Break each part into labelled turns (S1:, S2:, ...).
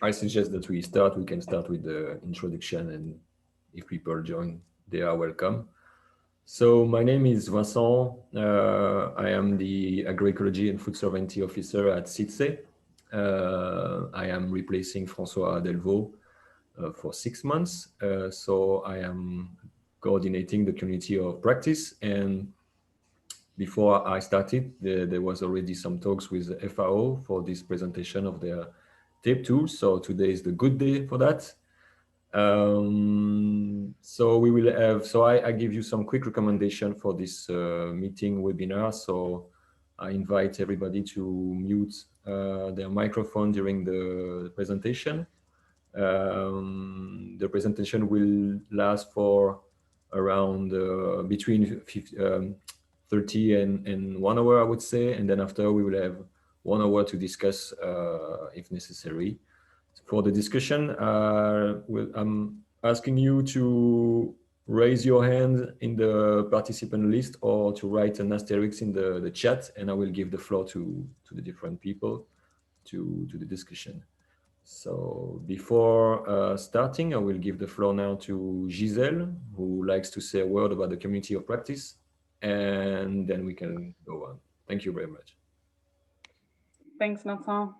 S1: I suggest that we can start with the introduction, and if people join, they are welcome. So my name is Vincent. I am the Agroecology and Food Sovereignty Officer at CIDSE. I am replacing François Delvaux for 6 months. So I am coordinating the community of practice. And before I started, there was already some talks with FAO for this presentation of their tape tools. So today is the good day for that. So we will have, so I give you some quick recommendation for this meeting webinar. So I invite everybody to mute their microphone during the presentation. The presentation will last for around between 30 and 1 hour, I would say. And then after we will have 1 hour to discuss if necessary. For the discussion, I'm asking you to raise your hand in the participant list or to write an asterisk in the chat, and I will give the floor to the different people to the discussion. So before starting, I will give the floor now to Giselle, who likes to say a word about the community of practice, and then we can go on. Thank you very much.
S2: Thanks, Vincent.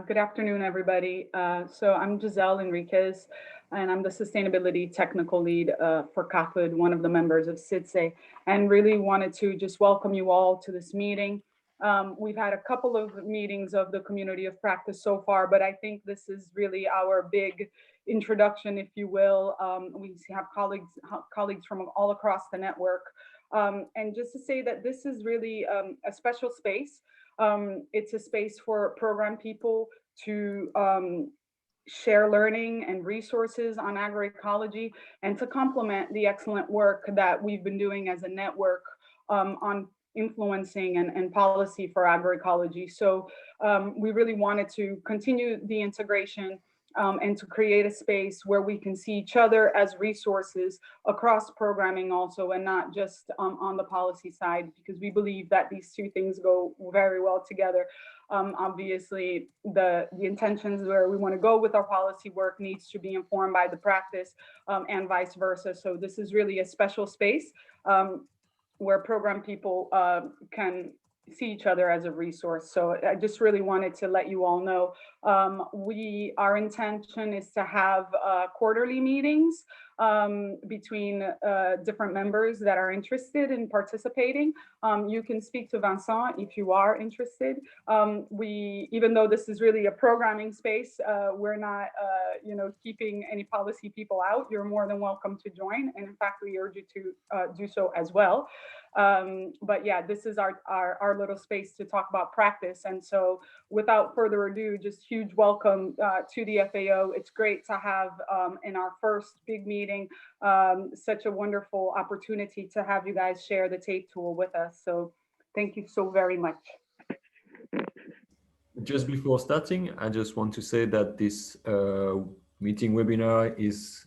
S2: Good afternoon, everybody. So I'm Giselle Enriquez, and I'm the Sustainability Technical Lead for CAFUD, one of the members of CIDSE, and really wanted to just welcome you all to this meeting. We've had a couple of meetings of the community of practice so far, but I think this is really our big introduction, if you will. We have colleagues from all across the network. And just to say that this is really a special space. It's a space for program people to share learning and resources on agroecology and to complement the excellent work that we've been doing as a network on influencing and policy for agroecology. So we really wanted to continue the integration and to create a space where we can see each other as resources across programming also, and not just on the policy side, because we believe that these two things go very well together. Obviously, the intentions where we want to go with our policy work needs to be informed by the practice and vice versa. So this is really a special space where program people can see each other as a resource. So I just really wanted to let you all know our intention is to have quarterly meetings between different members that are interested in participating. You can speak to Vincent if you are interested. Even though this is really a programming space, we're not keeping any policy people out. You're more than welcome to join, and in fact we urge you to do so as well. But yeah, this is our little space to talk about practice. And so without further ado, just huge welcome to the FAO. It's great to have in our first big meeting such a wonderful opportunity to have you guys share the tape tool with us. So thank you so very much.
S1: Just before starting, I just want to say that this meeting webinar is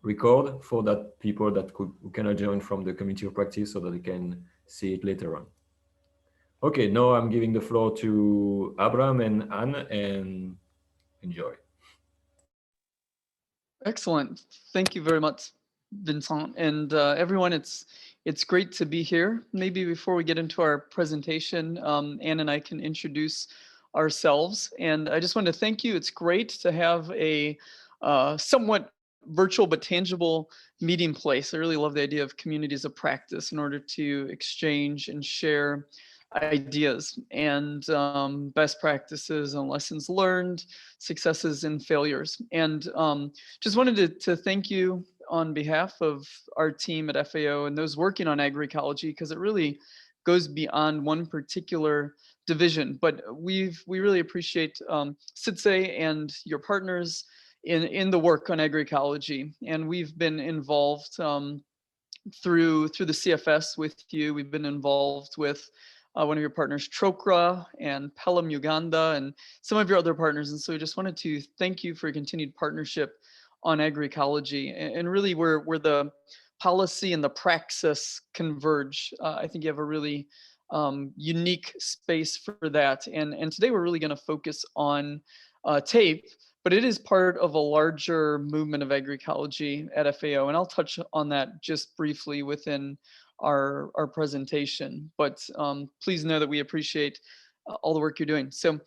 S1: recorded for that people that who cannot join from the community of practice, so that they can see it later on. Okay, now I'm giving the floor to Abraham and Anne, and enjoy.
S3: Excellent. Thank you very much, Vincent. And everyone, it's great to be here. Maybe before we get into our presentation, Anne and I can introduce ourselves. And I just want to thank you. It's great to have a somewhat virtual but tangible meeting place. I really love the idea of communities of practice in order to exchange and share ideas and best practices and lessons learned, successes and failures. And just wanted to thank you on behalf of our team at FAO and those working on agroecology, because it really goes beyond one particular division. But we really appreciate CIDSE and your partners in the work on agroecology. And we've been involved through the CFS with you. We've been involved with one of your partners, Trokra and Pelham Uganda, and some of your other partners. And so we just wanted to thank you for your continued partnership on agroecology. And really where the policy and the praxis converge, I think you have a really unique space for that. And today we're really going to focus on tape, but it is part of a larger movement of agroecology at FAO, and I'll touch on that just briefly within our presentation. But please know that we appreciate all the work you're doing. So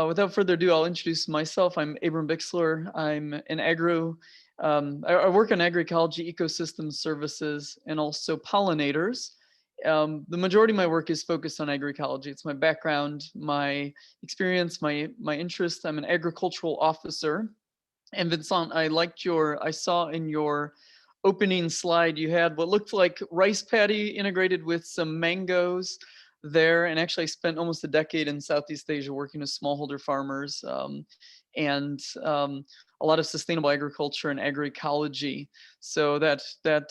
S3: without further ado, I'll introduce myself. I'm Abram Bixler. I'm an I work on agroecology, ecosystem services, and also pollinators. The majority of my work is focused on agroecology. It's my background, my experience, my interest. I'm an agricultural officer. And Vincent, I saw in your opening slide, you had what looked like rice paddy integrated with some mangoes there. And actually I spent almost a decade in Southeast Asia working with smallholder farmers and a lot of sustainable agriculture and agroecology. So that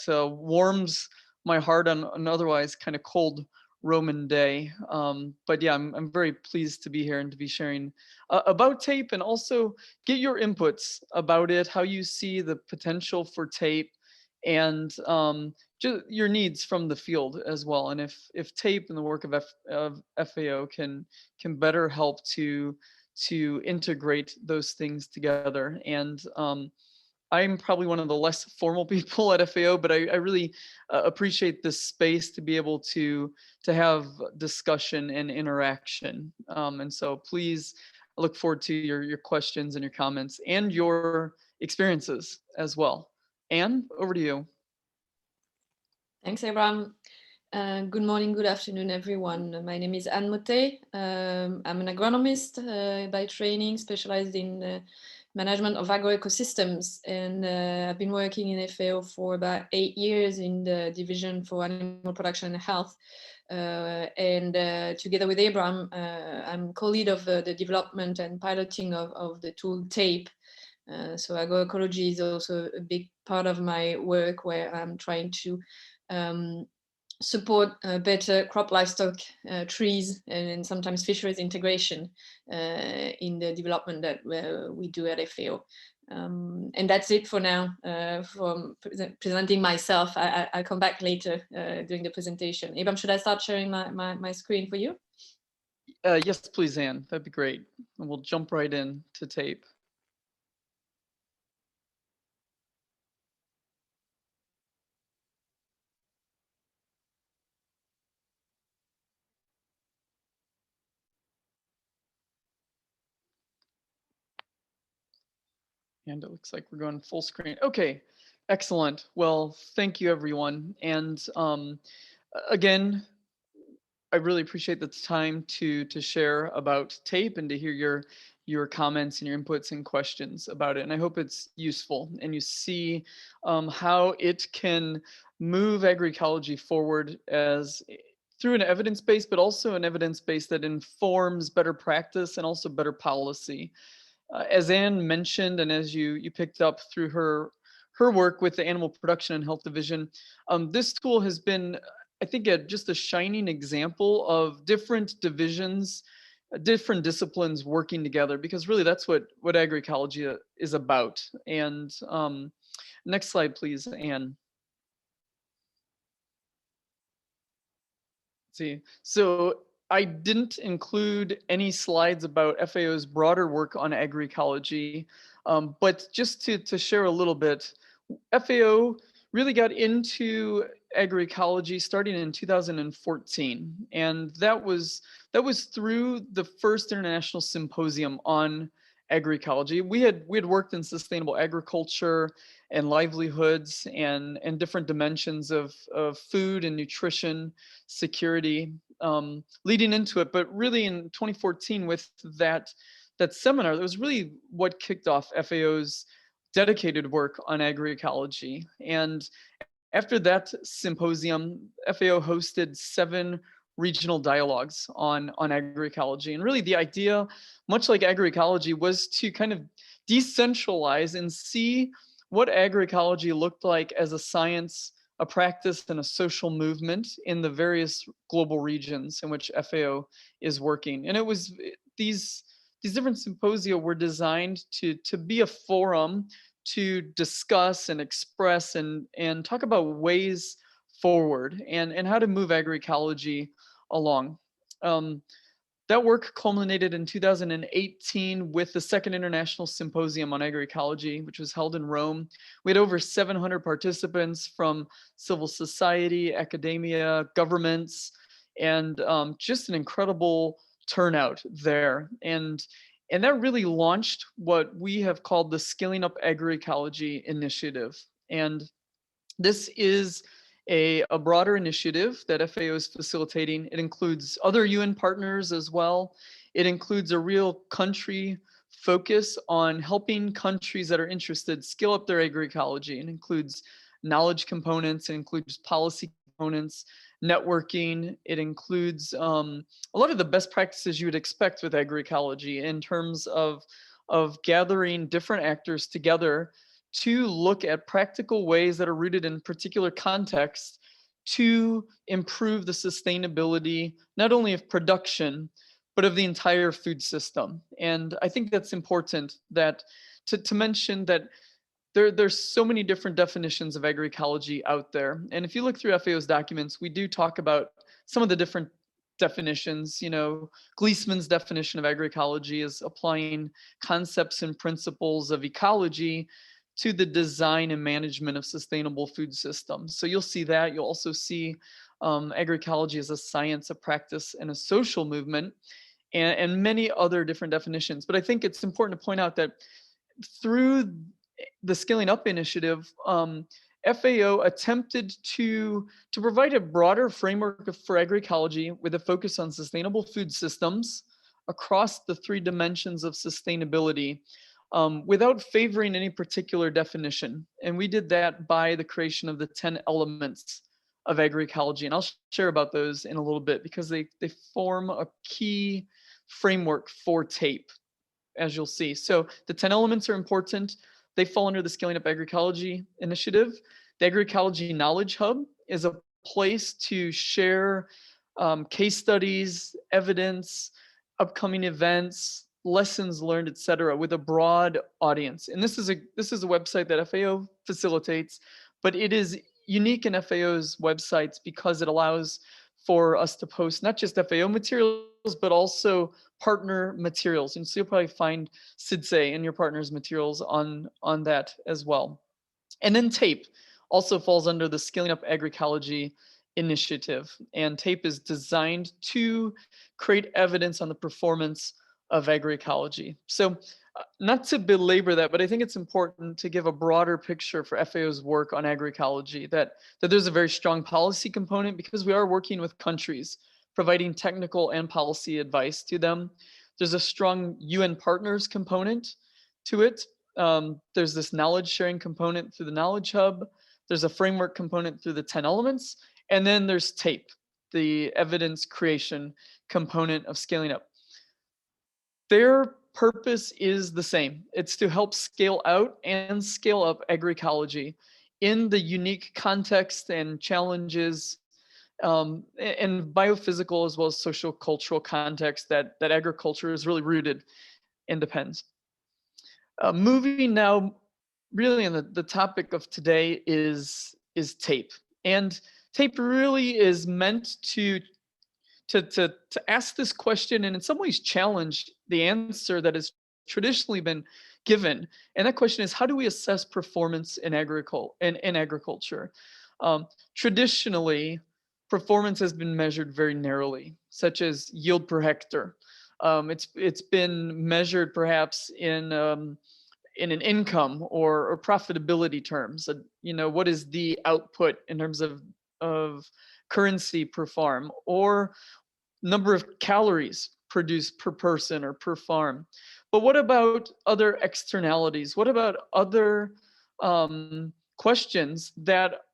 S3: warms my heart on an otherwise kind of cold Roman day. But yeah, I'm very pleased to be here and to be sharing about TAPE, and also get your inputs about it, how you see the potential for TAPE, and just your needs from the field as well. And if TAPE and the work of FAO can better help to integrate those things together. And I'm probably one of the less formal people at FAO, but I really appreciate this space to be able to have discussion and interaction. And so please, I look forward to your questions and your comments and your experiences as well. Anne, over to you.
S4: Thanks, Abraham. Good morning, good afternoon, everyone. My name is Anne Motet. I'm an agronomist by training, specialized in management of agroecosystems, and I've been working in FAO for about 8 years in the division for animal production and health. Together with Abraham, I'm co-lead of the development and piloting of the tool TAPE. So agroecology is also a big part of my work, where I'm trying to support better crop, livestock, trees, and sometimes fisheries integration in the development that we do at FAO. And that's it for now from presenting myself. I'll come back later during the presentation. Abram, should I start sharing my screen for you?
S3: Yes, please, Anne. That'd be great. And we'll jump right in to TAPE. And it looks like we're going full screen. Okay, excellent. Well, thank you, everyone. And again, I really appreciate the time to share about TAPE and to hear your comments and your inputs and questions about it. And I hope it's useful and you see how it can move agroecology forward as through an evidence base, but also an evidence base that informs better practice and also better policy. As Anne mentioned, and as you picked up through her work with the Animal Production and Health Division, this tool has been, I think, just a shining example of different divisions, different disciplines working together, because really that's what agroecology is about. And next slide, please, Anne. Let's see, so I didn't include any slides about FAO's broader work on agroecology, but just to share a little bit, FAO really got into agroecology starting in 2014, and that was through the first international symposium on agroecology. We had worked in sustainable agriculture and livelihoods and different dimensions of food and nutrition security leading into it. But really in 2014, with that seminar, that was really what kicked off FAO's dedicated work on agroecology. And after that symposium, FAO hosted 7 regional dialogues on agroecology. And really the idea, much like agroecology, was to kind of decentralize and see what agroecology looked like as a science, a practice, and a social movement in the various global regions in which FAO is working. And it was these different symposia were designed to be a forum to discuss and express and talk about ways forward and how to move agroecology along. That work culminated in 2018 with the Second International Symposium on Agroecology, which was held in Rome. We had over 700 participants from civil society, academia, governments, and just an incredible turnout there. And that really launched what we have called the Scaling Up Agroecology Initiative. And this is a broader initiative that FAO is facilitating. It includes other UN partners as well. It includes a real country focus on helping countries that are interested scale up their agroecology. It includes knowledge components, it includes policy components, networking. It includes a lot of the best practices you would expect with agroecology in terms of gathering different actors together to look at practical ways that are rooted in particular contexts to improve the sustainability, not only of production, but of the entire food system. And I think that's important that to mention that there's so many different definitions of agroecology out there. And if you look through FAO's documents, we do talk about some of the different definitions. You know, Gleesman's definition of agroecology is applying concepts and principles of ecology to the design and management of sustainable food systems. So you'll see that. You'll also see agroecology as a science, a practice, and a social movement, and many other different definitions. But I think it's important to point out that through the Scaling Up initiative, FAO attempted to provide a broader framework for agroecology with a focus on sustainable food systems across the three dimensions of sustainability, without favoring any particular definition. And we did that by the creation of the 10 elements of agroecology. And I'll share about those in a little bit because they form a key framework for TAPE, as you'll see. So the 10 elements are important. They fall under the Scaling Up Agroecology initiative. The Agroecology Knowledge Hub is a place to share case studies, evidence, upcoming events, lessons learned, etc., with a broad audience. And this is a website that FAO facilitates, but it is unique in FAO's websites because it allows for us to post not just FAO materials, but also partner materials. And so you'll probably find CIDSE and your partner's materials on that as well. And then TAPE also falls under the Scaling Up Agroecology initiative. And TAPE is designed to create evidence on the performance of agroecology. So not to belabor that, but I think it's important to give a broader picture for FAO's work on agroecology, that there's a very strong policy component because we are working with countries, providing technical and policy advice to them. There's a strong UN partners component to it. There's this knowledge sharing component through the Knowledge Hub. There's a framework component through the 10 elements. And then there's TAPE, the evidence creation component of Scaling Up. Their purpose is the same. It's to help scale out and scale up agroecology in the unique context and challenges and biophysical as well as social cultural context that agriculture is really rooted and depends. Moving now, really, in the topic of today is TAPE, and TAPE really is meant to ask this question and in some ways challenge the answer that has traditionally been given. And that question is, how do we assess performance in agriculture? Traditionally, performance has been measured very narrowly, such as yield per hectare. It's been measured perhaps in an income or profitability terms. You know, what is the output in terms of currency per farm, or number of calories produced per person or per farm. But what about other externalities? What about other questions that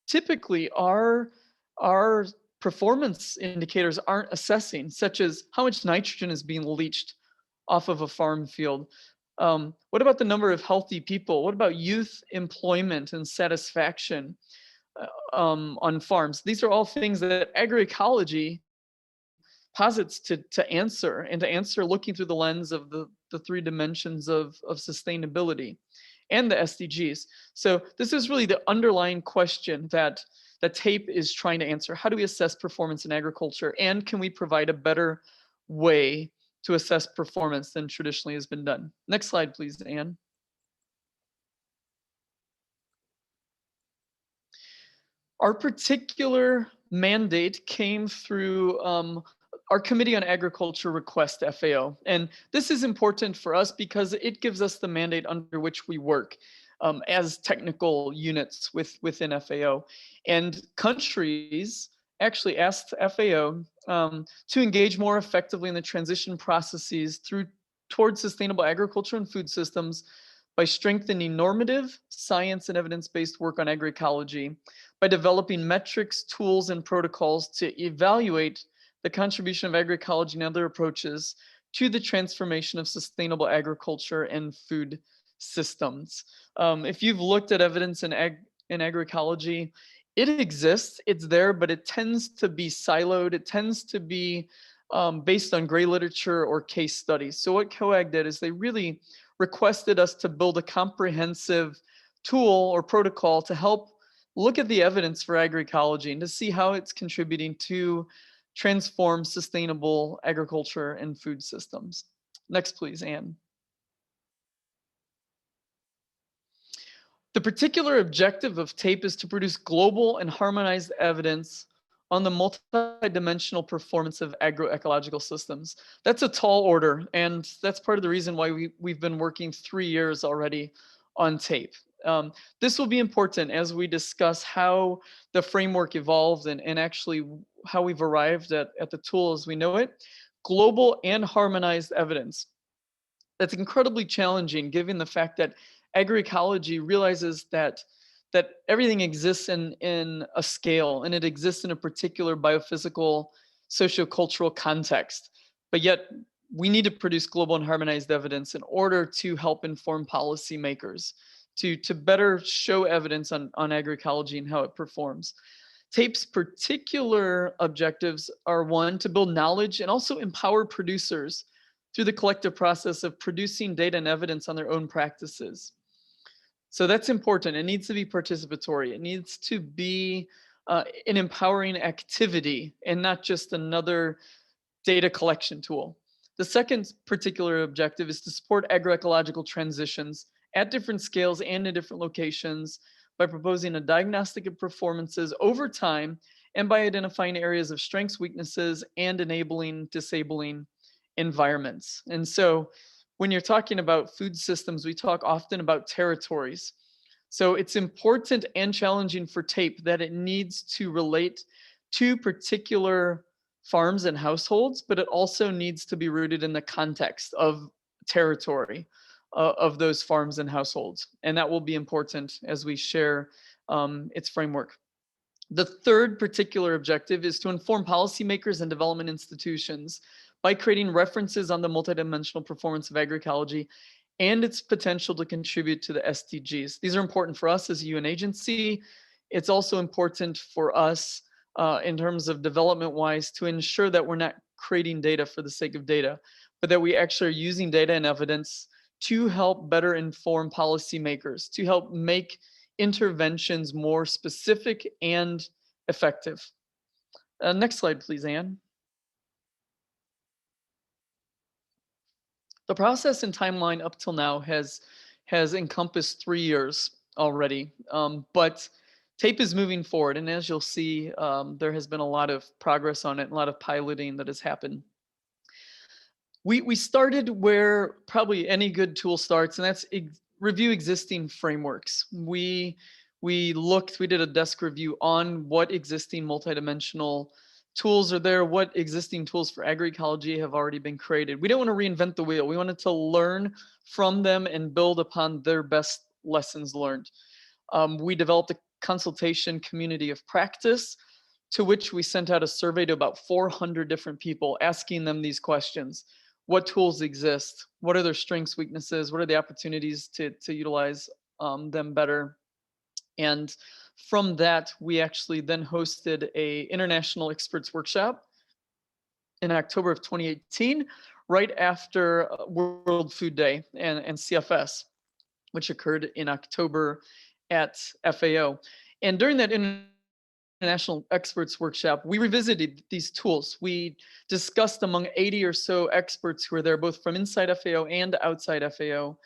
S3: typically our performance indicators aren't assessing, such as how much nitrogen is being leached off of a farm field? What about the number of healthy people? What about youth employment and satisfaction on farms? These are all things that agroecology posits to answer, and to answer looking through the lens of the three dimensions of sustainability and the SDGs. So this is really the underlying question that TAPE is trying to answer. How do we assess performance in agriculture, and can we provide a better way to assess performance than traditionally has been done. Next slide, please, Anne. Our particular mandate came through our Committee on Agriculture request to FAO. And this is important for us because it gives us the mandate under which we work as technical units within FAO. And countries actually asked FAO to engage more effectively in the transition processes towards sustainable agriculture and food systems by strengthening normative, science, and evidence-based work on agroecology, by developing metrics, tools, and protocols to evaluate the contribution of agroecology and other approaches to the transformation of sustainable agriculture and food systems. If you've looked at evidence in agroecology, it exists, it's there, but it tends to be siloed. It tends to be based on gray literature or case studies. So what COAG did is they really requested us to build a comprehensive tool or protocol to help look at the evidence for agroecology and to see how it's contributing to transform sustainable agriculture and food systems. Next, please, Anne. The particular objective of TAPE is to produce global and harmonized evidence on the multidimensional performance of agroecological systems. That's a tall order, and that's part of the reason why we've been working 3 years already on TAPE. This will be important as we discuss how the framework evolved and actually how we've arrived at the tool as we know it. Global and harmonized evidence. That's incredibly challenging given the fact that agroecology realizes that everything exists in a scale and it exists in a particular biophysical, sociocultural context. But yet we need to produce global and harmonized evidence in order to help inform policymakers, to better show evidence on agroecology and how it performs. TAPE's particular objectives are one, to build knowledge and also empower producers through the collective process of producing data and evidence on their own practices. So that's important. It needs to be participatory. It needs to be an empowering activity and not just another data collection tool. The second particular objective is to support agroecological transitions at different scales and in different locations by proposing a diagnostic of performances over time and by identifying areas of strengths, weaknesses, and enabling, disabling environments. And so when you're talking about food systems, we talk often about territories. So it's important and challenging for TAPE that it needs to relate to particular farms and households, but it also needs to be rooted in the context of territory of those farms and households. And that will be important as we share its framework. The third particular objective is to inform policymakers and development institutions by creating references on the multidimensional performance of agroecology and its potential to contribute to the SDGs. These are important for us as a UN agency. It's also important for us in terms of development-wise to ensure that we're not creating data for the sake of data, but that we actually are using data and evidence to help better inform policymakers, to help make interventions more specific and effective. Next slide, please, Anne. The process and timeline up till now has encompassed 3 years already, but TAPE is moving forward, and as you'll see, there has been a lot of progress on it, a lot of piloting that has happened. We started where probably any good tool starts, and that's review existing frameworks. We did a desk review on what existing multidimensional tools are there, what existing tools for agroecology have already been created. We don't want to reinvent the wheel. We wanted to learn from them and build upon their best lessons learned. We developed a consultation community of practice to which we sent out a survey to about 400 different people asking them these questions. What tools exist? What are their strengths, weaknesses? What are the opportunities to utilize them better? And from that, we actually then hosted a international experts workshop in October of 2018, right after World Food Day and CFS, which occurred in October at FAO. And during that international experts workshop, we revisited these tools. We discussed among 80 or so experts who are there, both from inside FAO and outside FAO,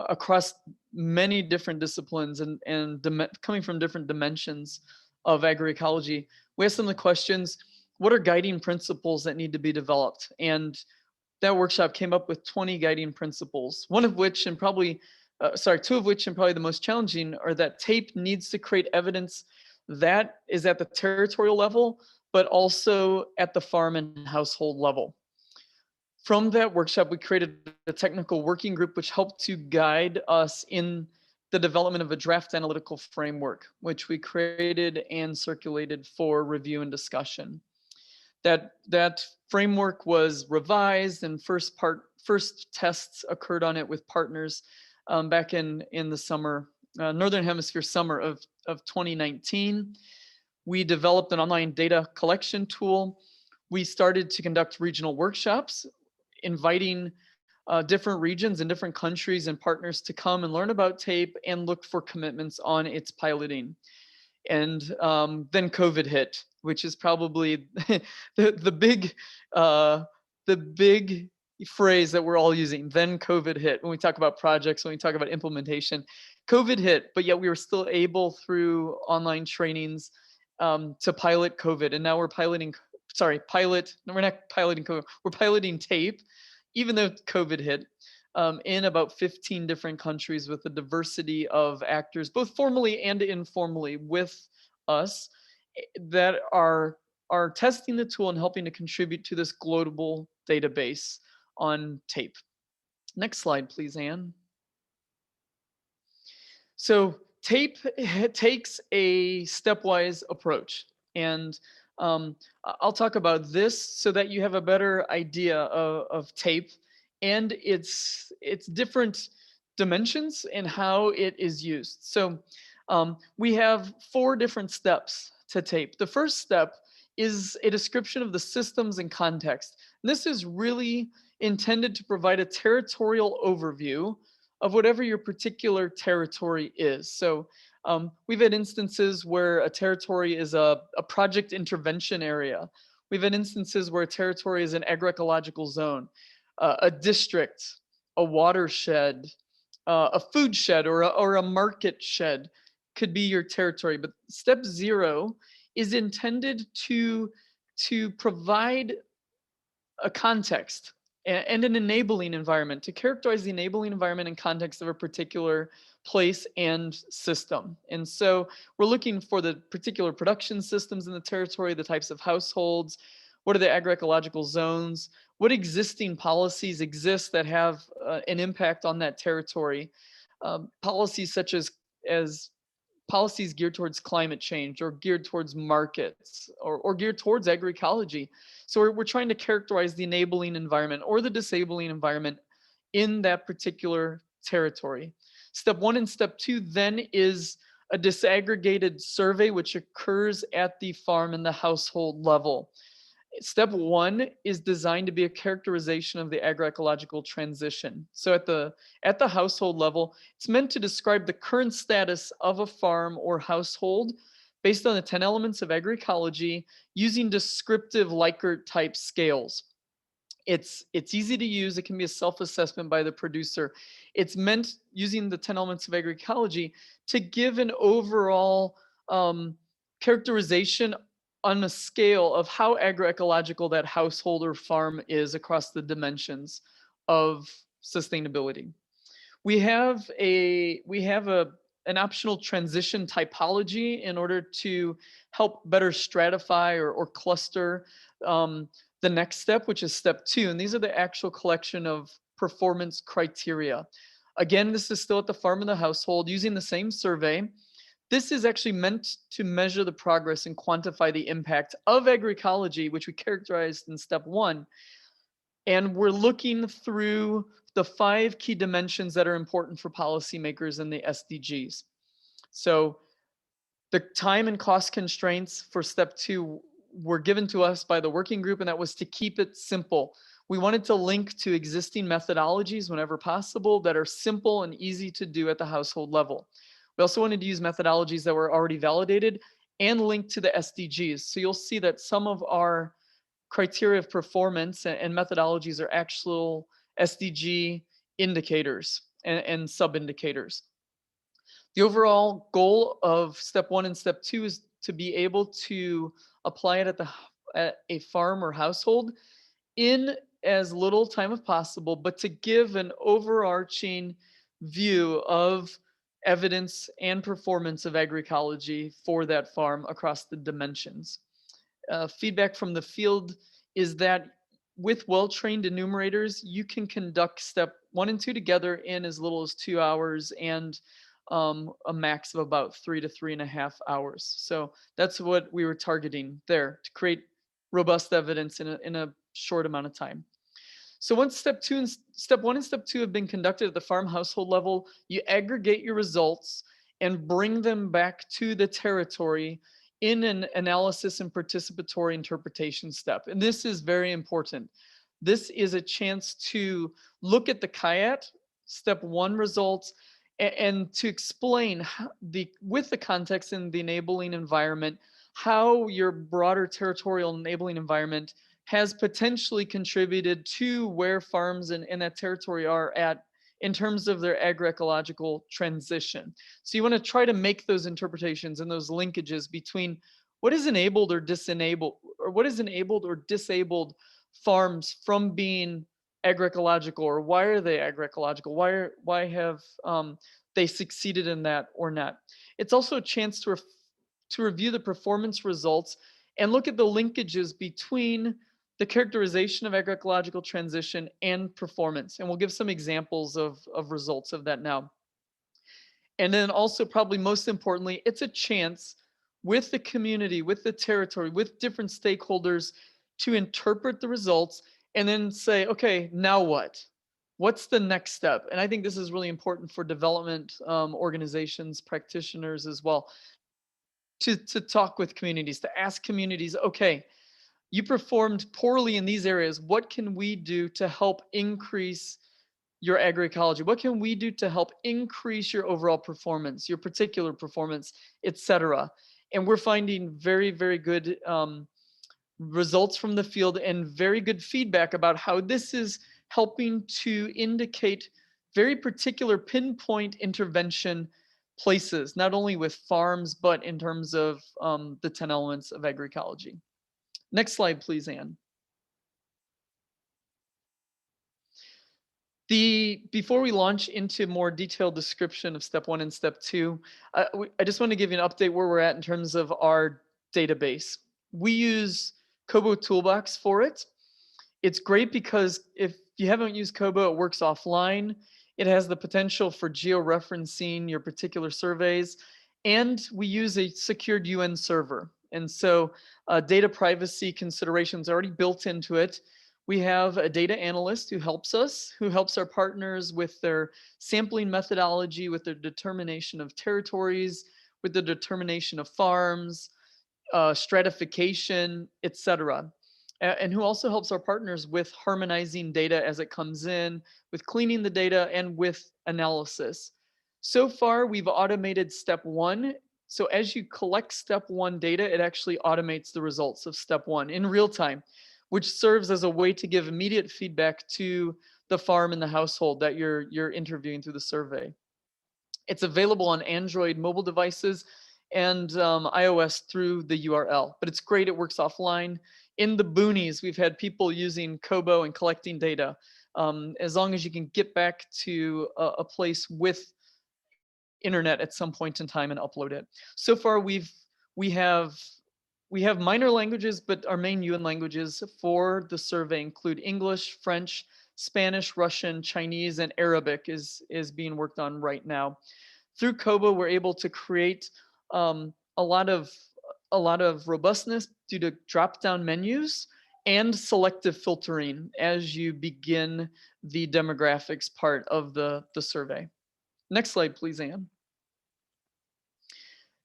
S3: across many different disciplines and coming from different dimensions of agroecology. We asked them the questions, what are guiding principles that need to be developed? And that workshop came up with 20 guiding principles, one of which, and probably, two of which, and probably the most challenging, are that TAPE needs to create evidence that is at the territorial level, but also at the farm and household level. From that workshop, we created a technical working group which helped to guide us in the development of a draft analytical framework, which we created and circulated for review and discussion. That framework was revised, and first tests occurred on it with partners back in the summer, Northern Hemisphere summer of 2019. We developed an online data collection tool. We started to conduct regional workshops, inviting different regions and different countries and partners to come and learn about TAPE and look for commitments on its piloting. And then COVID hit, which is probably the big phrase that we're all using. Then COVID hit. When we talk about projects, when we talk about implementation, COVID hit, but yet we were still able through online trainings to pilot COVID. And now we're piloting, no, we're not piloting COVID, we're piloting TAPE, even though COVID hit. In about 15 different countries with a diversity of actors, both formally and informally with us, that are testing the tool and helping to contribute to this global database on TAPE. Next slide, please, Anne. So TAPE takes a stepwise approach, and I'll talk about this so that you have a better idea of TAPE and its different dimensions and how it is used. So we have 4 different steps to TAPE. The first step is a description of the systems and context. And this is really intended to provide a territorial overview of whatever your particular territory is. So we've had instances where a territory is a project intervention area. We've had instances where a territory is an agroecological zone, a district, a watershed, a food shed, or a market shed could be your territory. But step 0 is intended to provide a context and an enabling environment, to characterize the enabling environment and context of a particular place and system. And so we're looking for the particular production systems in the territory, the types of households, what are the agroecological zones, what existing policies exist that have an impact on that territory. Policies such as policies geared towards climate change, or geared towards markets, or geared towards agroecology. So we're trying to characterize the enabling environment or the disabling environment in that particular territory. Step 1 and step 2 then is a disaggregated survey which occurs at the farm and the household level. Step 1 is designed to be a characterization of the agroecological transition. So at the household level, it's meant to describe the current status of a farm or household based on the 10 elements of agroecology using descriptive Likert type scales. It's easy to use. It can be a self-assessment by the producer. It's meant, using the 10 elements of agroecology, to give an overall characterization on a scale of how agroecological that household or farm is across the dimensions of sustainability. We have an optional transition typology in order to help better stratify or cluster the next step, which is step 2. And these are the actual collection of performance criteria. Again, this is still at the farm and the household using the same survey. This is actually meant to measure the progress and quantify the impact of agroecology, which we characterized in step 1. And we're looking through the 5 key dimensions that are important for policymakers in the SDGs. So the time and cost constraints for step 2 were given to us by the working group, and that was to keep it simple. We wanted to link to existing methodologies whenever possible that are simple and easy to do at the household level. We also wanted to use methodologies that were already validated and linked to the SDGs. So you'll see that some of our criteria of performance and methodologies are actual SDG indicators and sub-indicators. The overall goal of step 1 and step 2 is to be able to apply it at a farm or household in as little time as possible, but to give an overarching view of evidence and performance of agroecology for that farm across the dimensions. Feedback from the field is that with well-trained enumerators, you can conduct step 1 and 2 together in as little as 2 hours and a max of about 3 to 3.5 hours. So that's what we were targeting there, to create robust evidence in a short amount of time. So once step 1 and step 2 have been conducted at the farm household level, you aggregate your results and bring them back to the territory in an analysis and participatory interpretation step. And this is very important. This is a chance to look at the CIAT step 1 results and to explain with the context in the enabling environment, how your broader territorial enabling environment has potentially contributed to where farms in that territory are at in terms of their agroecological transition. So you want to try to make those interpretations and those linkages between what is enabled or disabled, or what is enabled or disabled farms from being agroecological, or why are they agroecological? Why have they succeeded in that or not? It's also a chance to review the performance results and look at the linkages between the characterization of agroecological transition and performance. And we'll give some examples of results of that now. And then also, probably most importantly, it's a chance with the community, with the territory, with different stakeholders to interpret the results and then say, okay, now what? What's the next step? And I think this is really important for development organizations, practitioners as well, to talk with communities, to ask communities, okay, you performed poorly in these areas. What can we do to help increase your agroecology? What can we do to help increase your overall performance, your particular performance, etc.? And we're finding very, very good results from the field and very good feedback about how this is helping to indicate very particular pinpoint intervention places, not only with farms, but in terms of the 10 elements of agroecology. Next slide, please, Anne. Before we launch into more detailed description of step 1 and step 2, I just want to give you an update where we're at in terms of our database. We use Kobo Toolbox for it. It's great because if you haven't used Kobo, it works offline. It has the potential for georeferencing your particular surveys, and we use a secured UN server. And so data privacy considerations are already built into it. We have a data analyst who helps us, who helps our partners with their sampling methodology, with their determination of territories, with the determination of farms, stratification, etc. And who also helps our partners with harmonizing data as it comes in, with cleaning the data, and with analysis. So far, we've automated step 1. So as you collect step 1 data, it actually automates the results of step 1 in real time, which serves as a way to give immediate feedback to the farm and the household that you're interviewing through the survey. It's available on Android mobile devices and iOS through the URL, but it's great. It works offline. In the boonies, we've had people using Kobo and collecting data. As long as you can get back to a place with internet at some point in time and upload it. So far, we have minor languages, but our main UN languages for the survey include English, French, Spanish, Russian, Chinese, and Arabic is being worked on right now. Through Kobo, we're able to create a lot of robustness due to drop-down menus and selective filtering as you begin the demographics part of the survey. Next slide, please, Anne.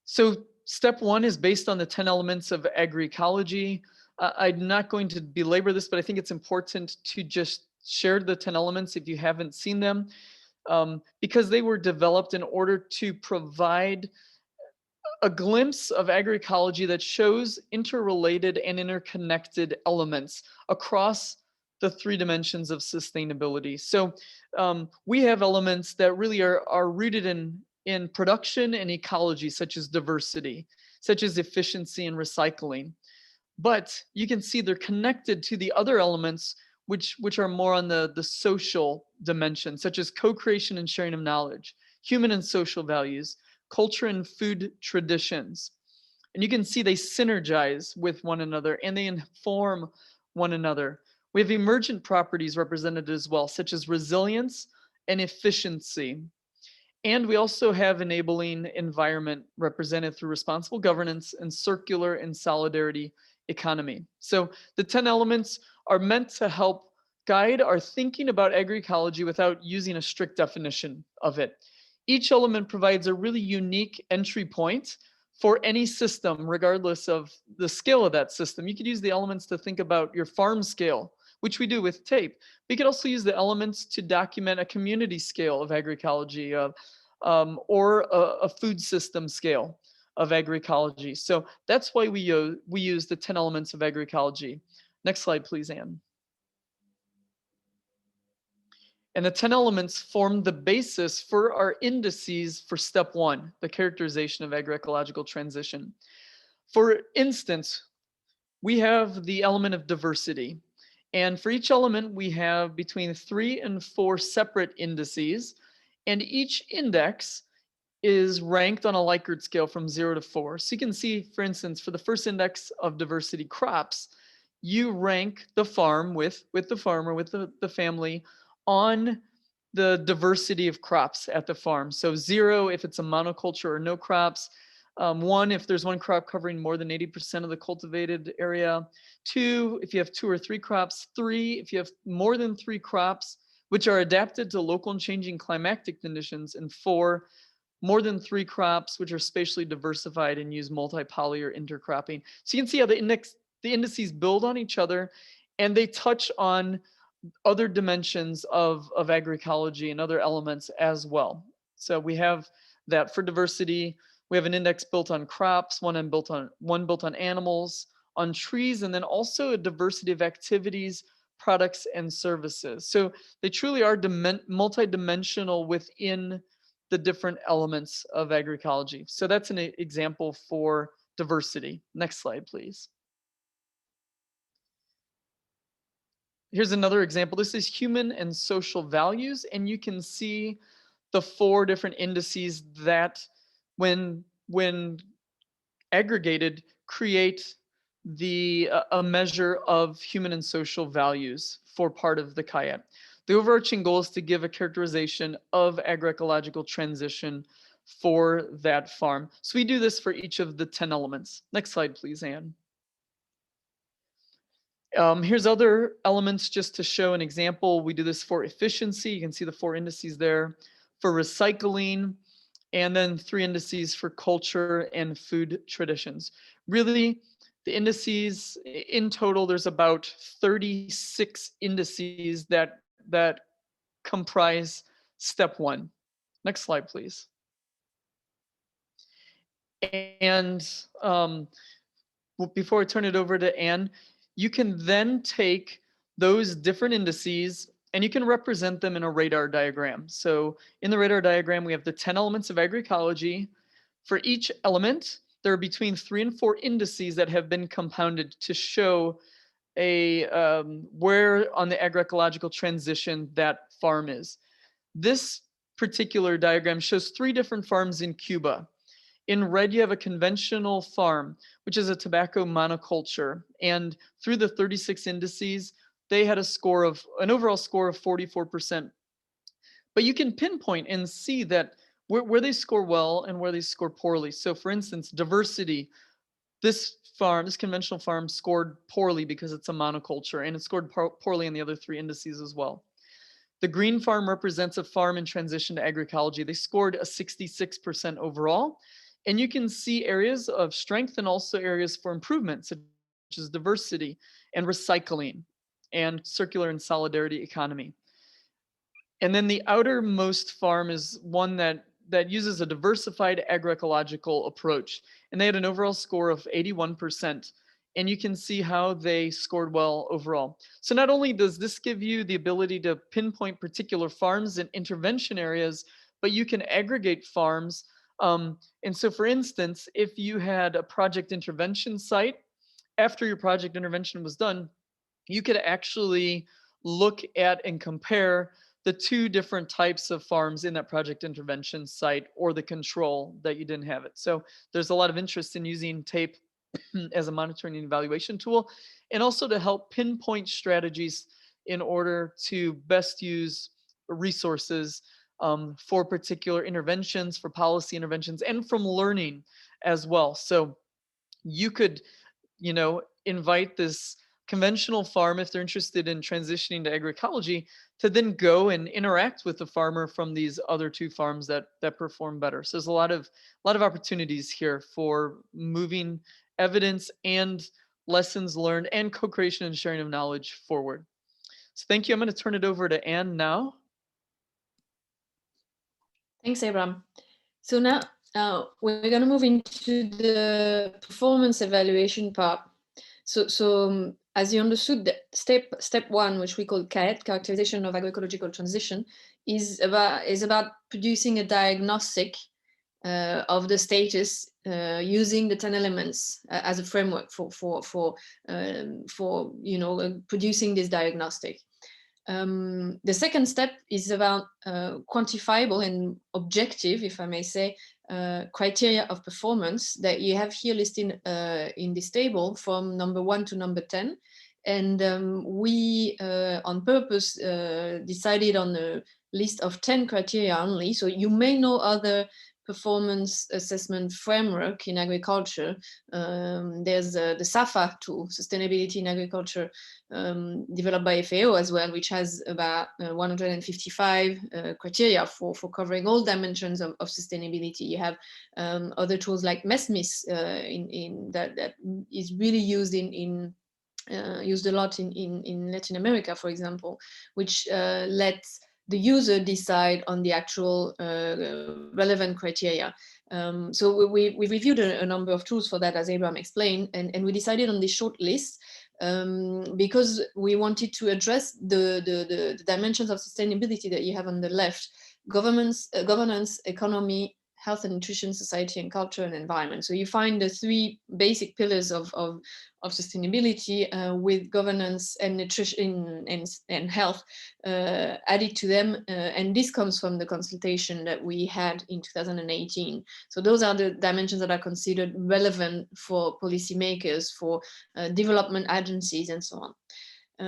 S3: So step 1 is based on the 10 elements of agroecology. I'm not going to belabor this, but I think it's important to just share the 10 elements if you haven't seen them, because they were developed in order to provide a glimpse of agroecology that shows interrelated and interconnected elements across the three dimensions of sustainability. So we have elements that really are rooted in production and ecology, such as diversity, such as efficiency and recycling. But you can see they're connected to the other elements which are more on the social dimension, such as co-creation and sharing of knowledge, human and social values, culture and food traditions. And you can see they synergize with one another and they inform one another. We have emergent properties represented as well, such as resilience and efficiency. And we also have enabling environment represented through responsible governance and circular and solidarity economy. So the 10 elements are meant to help guide our thinking about agroecology without using a strict definition of it. Each element provides a really unique entry point for any system, regardless of the scale of that system. You could use the elements to think about your farm scale, which we do with TAPE. We could also use the elements to document a community scale of agroecology or a food system scale of agroecology. So that's why we use the 10 elements of agroecology. Next slide, please, Anne. And the 10 elements form the basis for our indices for step 1, the characterization of agroecological transition. For instance, we have the element of diversity. And for each element, we have between 3 and 4 separate indices. And each index is ranked on a Likert scale from 0 to 4. So you can see, for instance, for the first index of diversity crops, you rank the farm with the farmer, with the family on the diversity of crops at the farm. So 0 if it's a monoculture or no crops, 1 if there's one crop covering more than 80% of the cultivated area, 2 if you have 2 or 3 crops, 3 if you have more than 3 crops which are adapted to local and changing climatic conditions, and 4 more than 3 crops which are spatially diversified and use multi-poly or intercropping. So you can see how the indices build on each other and they touch on other dimensions of agroecology and other elements as well. So we have that for diversity. We have an index built on crops, one built on animals, on trees, and then also a diversity of activities, products, and services. So they truly are multidimensional within the different elements of agroecology. So that's an example for diversity. Next slide, please. Here's another example. This is human and social values, and you can see the 4 different indices that when aggregated create a measure of human and social values for part of the CIDSE. The overarching goal is to give a characterization of agroecological transition for that farm. So we do this for each of the 10 elements. Next slide, please, Anne. Here's other elements just to show an example. We do this for efficiency. You can see the 4 indices there. For recycling, and then 3 indices for culture and food traditions. Really, the indices in total, there's about 36 indices that comprise step 1. Next slide, please. And before I turn it over to Anne, you can then take those different indices and you can represent them in a radar diagram. So in the radar diagram, we have the 10 elements of agroecology. For each element, there are between 3 and 4 indices that have been compounded to show where on the agroecological transition that farm is. This particular diagram shows 3 different farms in Cuba. In red, you have a conventional farm, which is a tobacco monoculture. And through the 36 indices, they had an overall score of 44%. But you can pinpoint and see that where they score well and where they score poorly. So for instance, diversity, this conventional farm scored poorly because it's a monoculture, and it scored poorly in the other 3 indices as well. The green farm represents a farm in transition to agroecology. They scored a 66% overall. And you can see areas of strength and also areas for improvement, such as diversity and recycling and circular and solidarity economy. And then the outermost farm is one that that uses a diversified agroecological approach. And they had an overall score of 81%. And you can see how they scored well overall. So not only does this give you the ability to pinpoint particular farms and intervention areas, but you can aggregate farms. And so for instance, if you had a project intervention site, after your project intervention was done, you could actually look at and compare the two different types of farms in that project intervention site or the control that you didn't have it. So there's a lot of interest in using TAPE as a monitoring and evaluation tool, and also to help pinpoint strategies in order to best use resources for particular interventions, for policy interventions, and from learning as well. So you could, invite this conventional farm, if they're interested in transitioning to agroecology, to then go and interact with the farmer from these other two farms that perform better. So there's a lot of opportunities here for moving evidence and lessons learned and co-creation and sharing of knowledge forward. So thank you. I'm going to turn it over to Anne now.
S4: Thanks, Abraham. So now we're going to move into the performance evaluation part. So as you understood, step one, which we call CAET, characterization of agroecological transition, is about producing a diagnostic of the status using the 10 elements as a framework for producing this diagnostic. The second step is about quantifiable and objective, if I may say, criteria of performance that you have here listed in this table from number 1 to number 10. And we, on purpose, decided on a list of 10 criteria only. So you may know other performance assessment framework in agriculture. There's the SAFA tool, Sustainability in Agriculture, developed by FAO as well, which has about 155 criteria for covering all dimensions of sustainability. You have other tools like MESMIS that is really used used a lot in Latin America, for example, which lets the user decide on the actual relevant criteria. So we reviewed a number of tools for that, as Abraham explained, and we decided on this short list because we wanted to address the dimensions of sustainability that you have on the left: governance, economy, health and nutrition, society and culture, and environment. So you find the three basic pillars of sustainability with governance and nutrition and health added to them. And this comes from the consultation that we had in 2018. So those are the dimensions that are considered relevant for policymakers, for development agencies, and so on.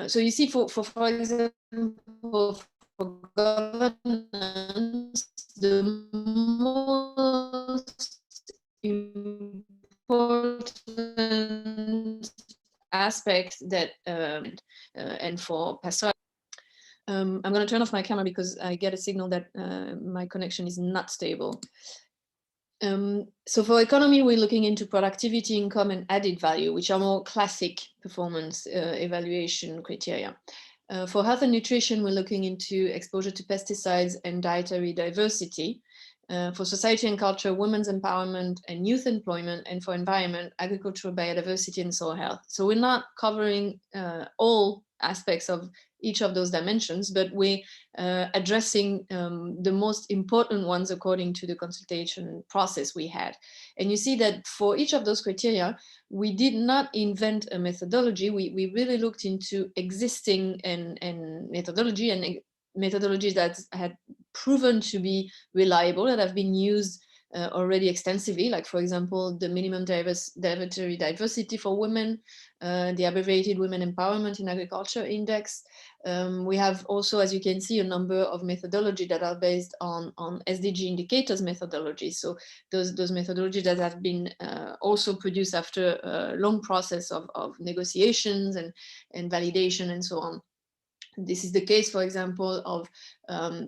S4: So you see, for example, for governance, the most important aspect that and for pastoral, I'm going to turn off my camera because I get a signal that my connection is not stable. So for economy, we're looking into productivity, income, and added value, which are more classic performance evaluation criteria. For health and nutrition, we're looking into exposure to pesticides and dietary diversity. For society and culture, women's empowerment and youth employment. And for environment, agricultural biodiversity and soil health. So we're not covering all aspects of each of those dimensions, but we're addressing the most important ones according to the consultation process we had. And you see that for each of those criteria, we did not invent a methodology. We really looked into existing and methodology and methodologies that had proven to be reliable, that have been used already extensively, like, for example, the minimum dietary diversity for women, the abbreviated Women Empowerment in Agriculture Index. We have also, as you can see, a number of methodologies that are based on SDG indicators methodologies. So those methodologies that have been also produced after a long process of negotiations and validation and so on. This is the case, for example, of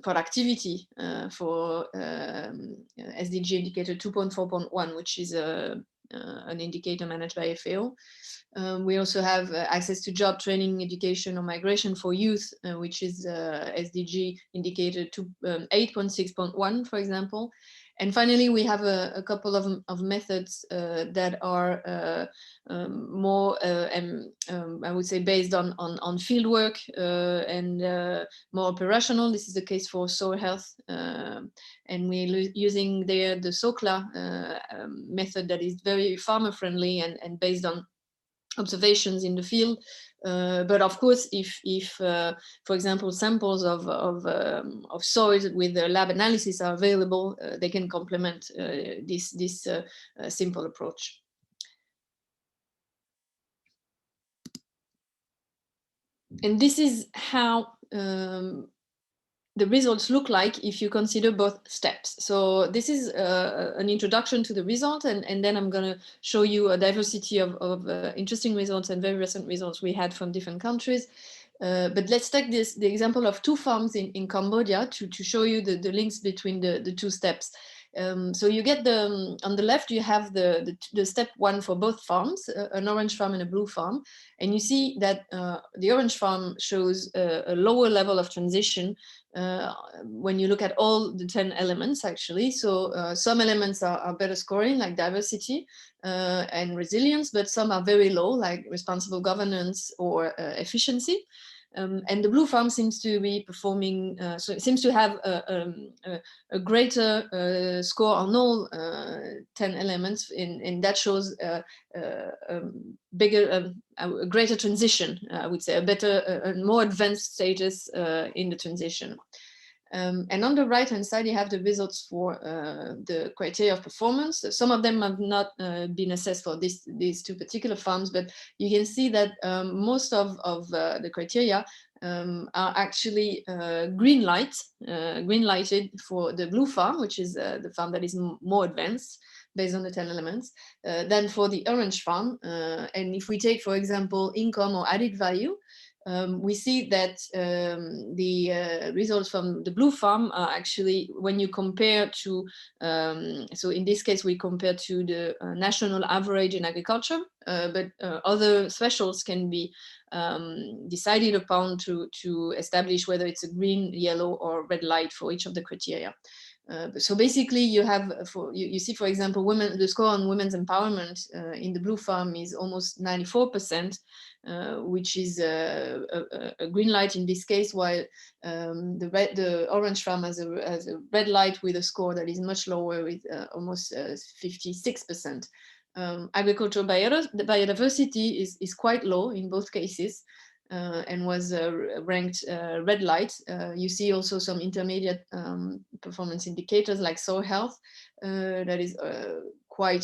S4: productivity for SDG indicator 2.4.1, which is an indicator managed by FAO. We also have access to job training, education, or migration for youth, which is SDG indicator 8.6.1, for example. And finally, we have a couple of methods that are more, I would say, based on field work and more operational. This is the case for soil health. And we're using there the SOCLA method that is very farmer friendly and based on observations in the field. But of course, if for example, samples of soils with lab analysis are available, they can complement this simple approach. And this is how the results look like if you consider both steps. So this is an introduction to the result, and then I'm going to show you a diversity of interesting results and very recent results we had from different countries. But let's take the example of two farms in Cambodia to show you the links between the two steps. So you get on the left, you have the step one for both farms, an orange farm and a blue farm. And you see that the orange farm shows a lower level of transition when you look at all the 10 elements, actually. So some elements are better scoring, like diversity and resilience, but some are very low, like responsible governance or efficiency. And the blue farm seems to be performing, so it seems to have a greater score on all 10 elements, and that shows a greater transition, I would say, a more advanced status in the transition. And on the right-hand side, you have the results for the criteria of performance. Some of them have not been assessed for these two particular farms, but you can see that most of the criteria are actually green lighted for the blue farm, which is the farm that is more advanced based on the 10 elements, than for the orange farm. And if we take, for example, income or added value, we see that the results from the blue farm are actually, when you compare to, so in this case, we compare to the national average in agriculture, but other thresholds can be decided upon to establish whether it's a green, yellow, or red light for each of the criteria. So basically, you have you see, for example, the score on women's empowerment in the blue farm is almost 94%, which is a green light in this case, while the orange farm has a red light with a score that is much lower, with almost 56%. Agricultural biodiversity is quite low in both cases. And was ranked red light. You see also some intermediate performance indicators like soil health that is quite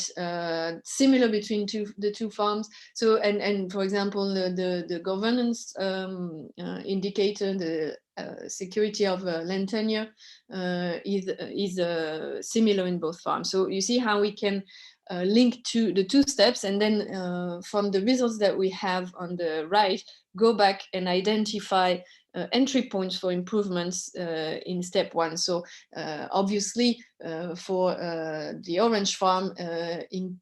S4: similar between the two farms. So, and for example, the governance indicator, the security of land tenure is similar in both farms. So you see how we can link to the two steps, and then from the results that we have on the right, go back and identify entry points for improvements in step one. So obviously for the orange farm,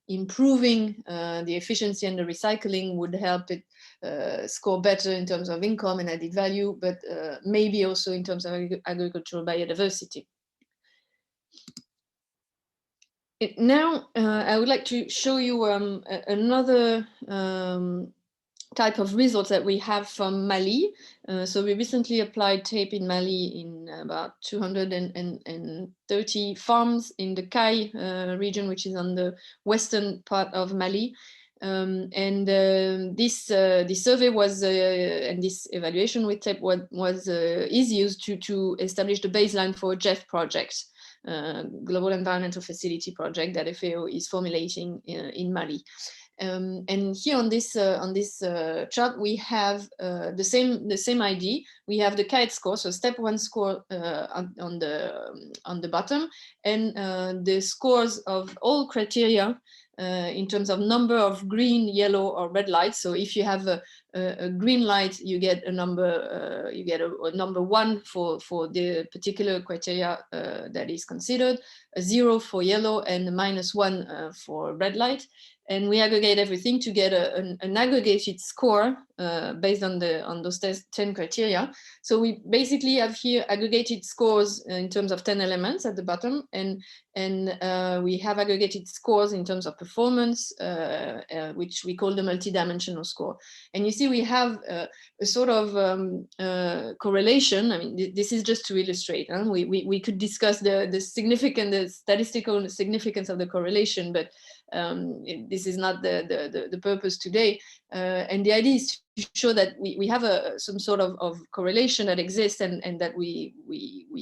S4: improving the efficiency and the recycling would help it score better in terms of income and added value, but maybe also in terms of agricultural biodiversity. Now, I would like to show you another type of results that we have from Mali. So we recently applied TAPE in Mali in about 230 farms in the Kai region, which is on the western part of Mali. This survey was, and this evaluation with TAPE is used to establish the baseline for a GEF project. Global Environmental Facility project that FAO is formulating in Mali. And here on this chart, we have the same ID. We have the CIDSE score, so step one score on the bottom, and the scores of all criteria in terms of number of green, yellow, or red lights. So if you have a green light, you get a number, number one for the particular criteria that is considered, a 0 for yellow, and a -1 for red light. and we aggregate everything to get an aggregated score based on those 10 criteria. So we basically have here aggregated scores in terms of 10 elements at the bottom, and we have aggregated scores in terms of performance, which we call the multidimensional score. And you see we have a sort of correlation. I mean, this is just to illustrate. Huh? We could discuss the statistical significance of the correlation, but this is not the purpose today. And the idea is to show that we have some sort of correlation that exists and that we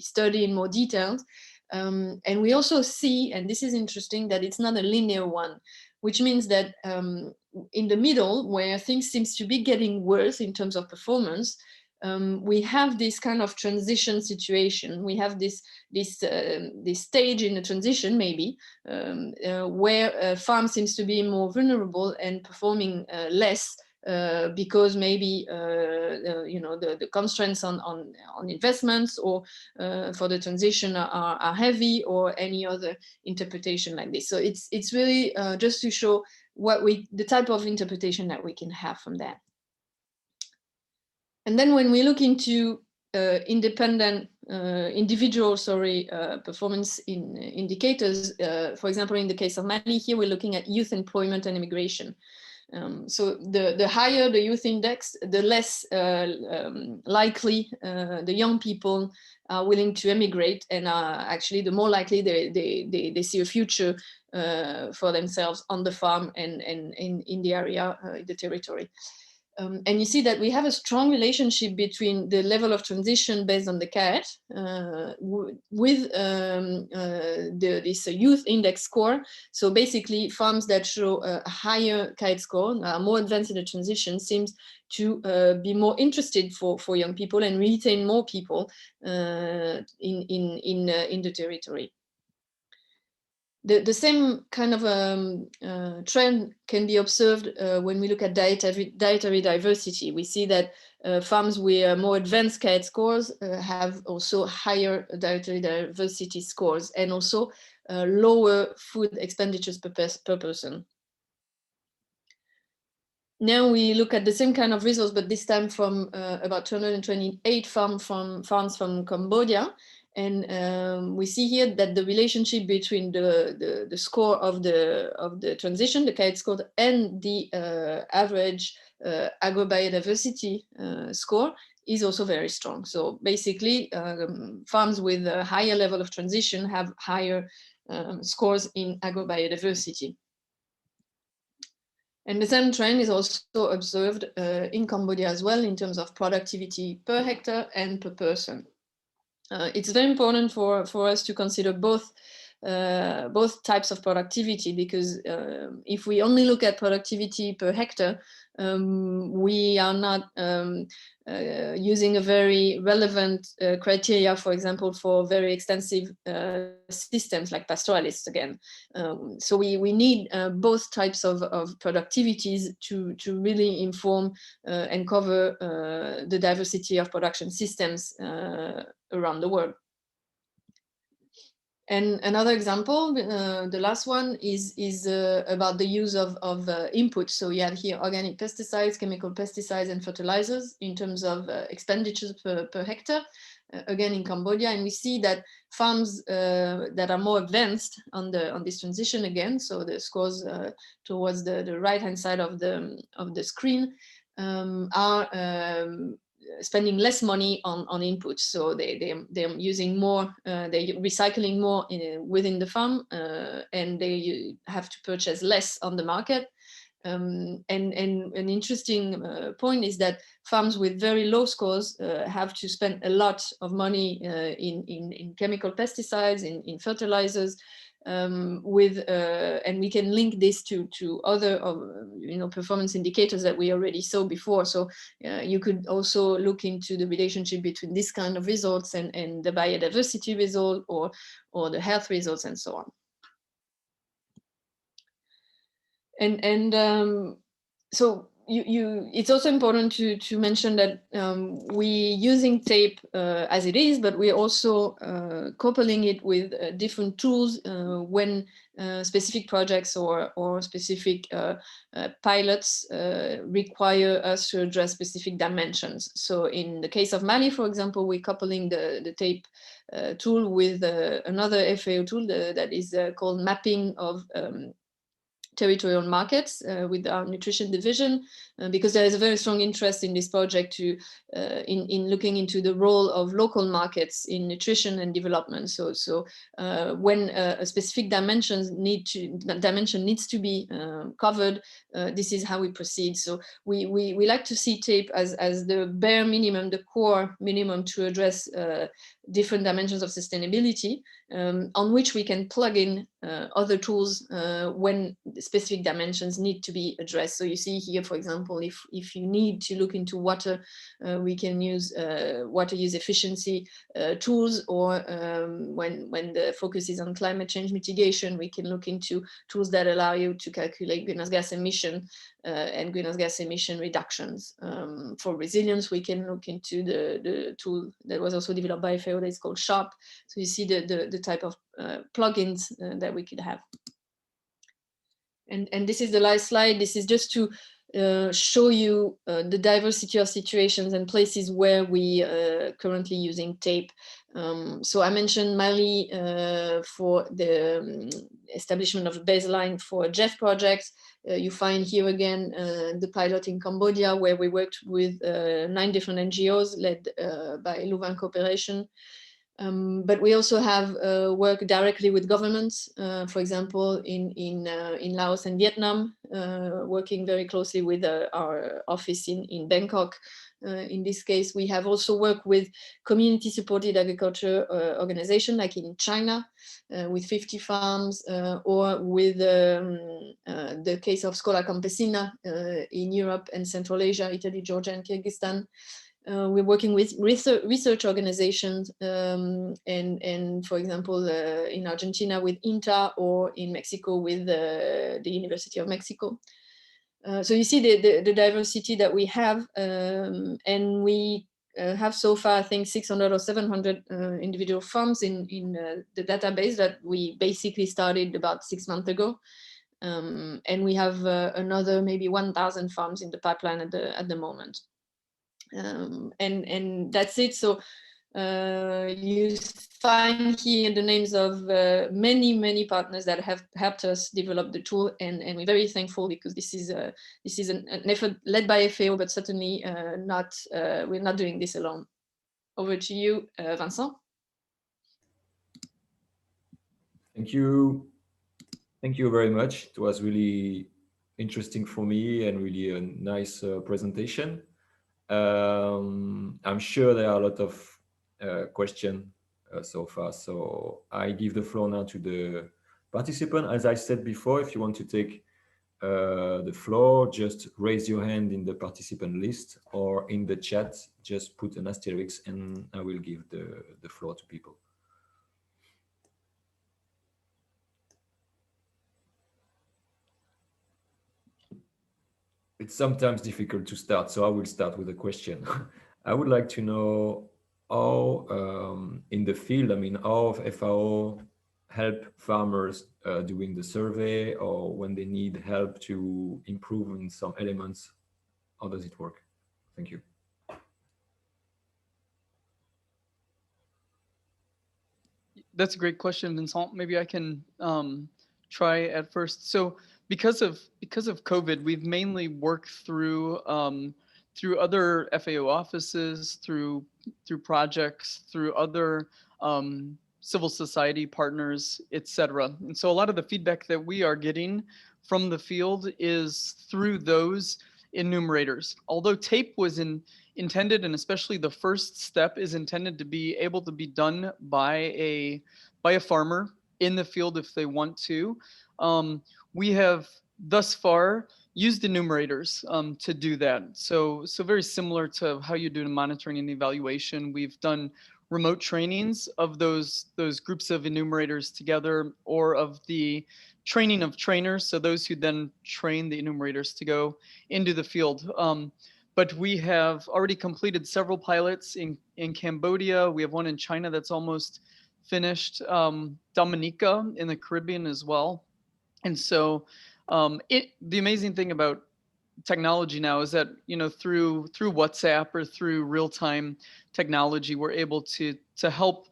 S4: study in more details. And we also see, and this is interesting, that it's not a linear one, which means that in the middle, where things seems to be getting worse in terms of performance, we have this kind of transition situation. We have this stage in the transition, maybe, where farm seems to be more vulnerable and performing less because maybe the constraints on investments or for the transition are heavy, or any other interpretation like this. So it's really just to show the type of interpretation that we can have from that. And then when we look into individual performance indicators, for example, in the case of Mali, here we're looking at youth employment and immigration. So the higher the youth index, the less likely the young people are willing to emigrate, and actually the more likely they see a future for themselves on the farm and in the area, the territory. And you see that we have a strong relationship between the level of transition based on the CAET with this youth index score. So basically, farms that show a higher CAET score, more advanced in the transition, seems to be more interested for young people and retain more people in the territory. The same kind of trend can be observed when we look at dietary diversity. We see that farms with more advanced CAET scores have also higher dietary diversity scores, and also lower food expenditures per person. Now we look at the same kind of results, but this time from about 228 farms from Cambodia. And we see here that the relationship between the score of the transition, the CAET score, and the average agrobiodiversity score is also very strong. So basically, farms with a higher level of transition have higher scores in agrobiodiversity. And the same trend is also observed in Cambodia as well, in terms of productivity per hectare and per person. It's very important for us to consider both types of productivity, because if we only look at productivity per hectare, we are not using a very relevant criteria, for example, for very extensive systems like pastoralists again. So we need both types of productivities to really inform and cover the diversity of production systems around the world. And another example, the last one, is about the use of inputs. So you have here organic pesticides, chemical pesticides, and fertilizers in terms of expenditures per hectare, again in Cambodia. And we see that farms that are more advanced on this transition again, so the scores towards the right-hand side of the screen, are spending less money on inputs. So they're using more, they're recycling more within the farm, and they have to purchase less on the market. And an interesting point is that farms with very low scores have to spend a lot of money in chemical pesticides, in fertilizers, and we can link this to other performance indicators that we already saw before. So you could also look into the relationship between this kind of results and the biodiversity result, or the health results, and so on. So it's also important to mention that we using tape as it is, but we're also coupling it with different tools when specific projects or specific pilots require us to address specific dimensions. So in the case of Mali, for example, we're coupling the tape tool with another FAO tool that is called mapping of territorial markets with our nutrition division, because there is a very strong interest in this project to in looking into the role of local markets in nutrition and development. So when a specific dimension needs to be covered, this is how we proceed. So we like to see tape as the bare minimum, the core minimum to address different dimensions of sustainability, on which we can plug in other tools when specific dimensions need to be addressed. So you see here, for example, if you need to look into water, we can use water use efficiency tools, or when the focus is on climate change mitigation, we can look into tools that allow you to calculate greenhouse gas emission and greenhouse gas emission reductions. For resilience, we can look into the tool that was also developed by FAO that is called SHARP. So you see the type of plugins that we could have. And this is the last slide. This is just to show you the diversity of situations and places where we currently using tape. So I mentioned Mali for the establishment of a baseline for a JEF project. You find here again the pilot in Cambodia, where we worked with 9 different NGOs led by Louvain Cooperation. But we also have worked directly with governments, for example, in Laos and Vietnam, working very closely with our office in Bangkok. In this case, we have also worked with community-supported agriculture organizations, like in China, with 50 farms, or with the case of Scola Campesina in Europe and Central Asia, Italy, Georgia, and Kyrgyzstan. We're working with research organizations, and for example, in Argentina with INTA, or in Mexico with the University of Mexico. So you see the diversity that we have, and we have so far, I think, 600 or 700 individual farms in the database that we basically started about 6 months ago. And we have another maybe 1,000 farms in the pipeline at the moment. And that's it. So you find here the names of many partners that have helped us develop the tool, and we're very thankful, because this is an effort led by FAO, but certainly we're not doing this alone. Over to you, Vincent.
S1: Thank you. Thank you very much. It was really interesting for me and really a nice presentation. I'm sure there are a lot of questions so far, so I give the floor now to the participant. As I said before, if you want to take the floor, just raise your hand in the participant list, or in the chat, just put an asterisk, and I will give the floor to people. It's sometimes difficult to start, so I will start with a question. I would like to know how, in the field, I mean, how FAO help farmers doing the survey, or when they need help to improve in some elements. How does it work? Thank you.
S3: That's a great question, Vincent. Maybe I can try at first. So because of COVID, we've mainly worked through other FAO offices, through projects, through other civil society partners, etc. And so a lot of the feedback that we are getting from the field is through those enumerators. Although tape was intended, and especially the first step is intended to be able to be done by a farmer in the field if they want to. We have thus far used enumerators to do that. So very similar to how you do the monitoring and evaluation. We've done remote trainings of those groups of enumerators together, or of the training of trainers, so those who then train the enumerators to go into the field. But we have already completed several pilots in Cambodia. We have one in China that's almost finished, Dominica in the Caribbean as well. And so the amazing thing about technology now is that, you know, through WhatsApp or through real-time technology, we're able to help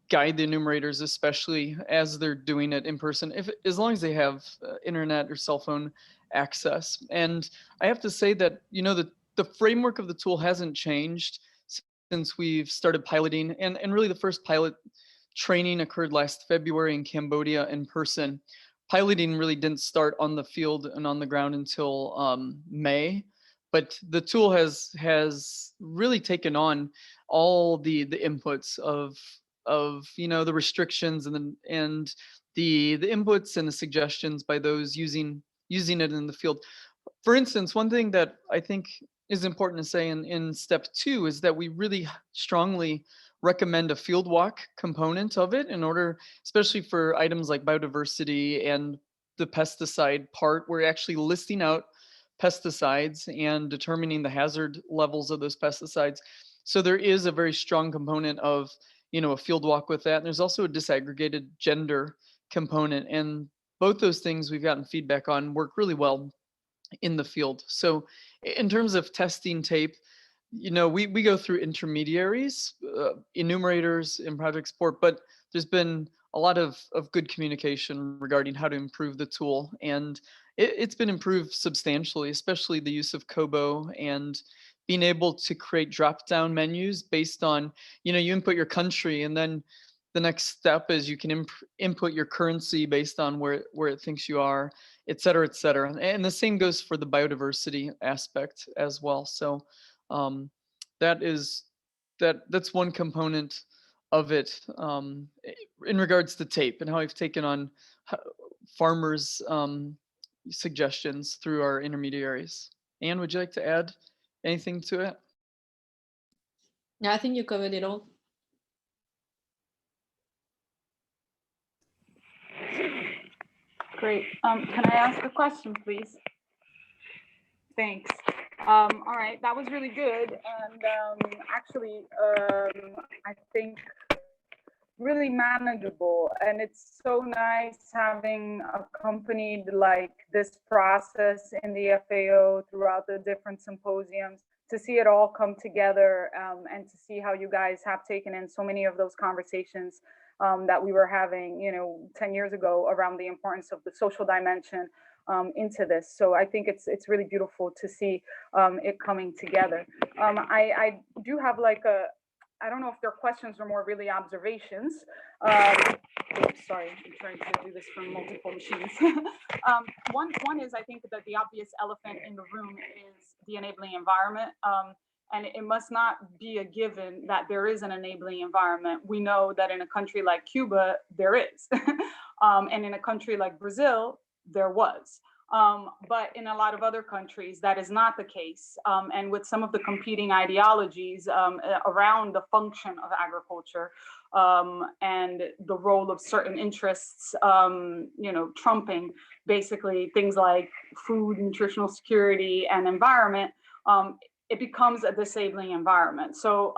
S3: guide the enumerators, especially as they're doing it in person, as long as they have internet or cell phone access. And I have to say that, you know, the framework of the tool hasn't changed since we've started piloting, and really the first pilot training occurred last February in Cambodia in person. Piloting really didn't start on the field and on the ground until May, but the tool has really taken on all the inputs of you know, the restrictions and the inputs and the suggestions by those using it in the field. For instance, one thing that I think is important to say in step 2 is that we really strongly recommend a field walk component of it, in order, especially for items like biodiversity and the pesticide part. We're actually listing out pesticides and determining the hazard levels of those pesticides. So there is a very strong component of, you know, a field walk with that. And there's also a disaggregated gender component, and both those things we've gotten feedback on work really well in the field. So in terms of testing tape, you know, we go through intermediaries, enumerators in project support, but there's been a lot of good communication regarding how to improve the tool, and it's been improved substantially, especially the use of Kobo and being able to create drop-down menus based on, you know, you input your country, and then the next step is you can input your currency based on where it thinks you are, et cetera, et cetera. And the same goes for the biodiversity aspect as well. So that's one component of it, in regards to tape and how I've taken on farmers' suggestions through our intermediaries. Anne, would you like to add anything to it?
S4: Yeah, I think you covered it all.
S2: Great. Can I ask a question, please? Thanks. All right, that was really good. And actually, I think really manageable. And it's so nice having accompanied like this process in the FAO throughout the different symposiums, to see it all come together, and to see how you guys have taken in so many of those conversations that we were having, you know, 10 years ago around the importance of the social dimension into this. So I think it's really beautiful to see it coming together. I do have like I don't know if they're questions or more really observations. Oops, sorry, I'm trying to do this from multiple machines. One is, I think that the obvious elephant in the room is the enabling environment. And it must not be a given that there is an enabling environment. We know that in a country like Cuba, there is. And in a country like Brazil, there was. But in a lot of other countries, that is not the case. And with some of the competing ideologies around the function of agriculture and the role of certain interests, you know, trumping basically things like food, nutritional security, and environment, it becomes a disabling environment. So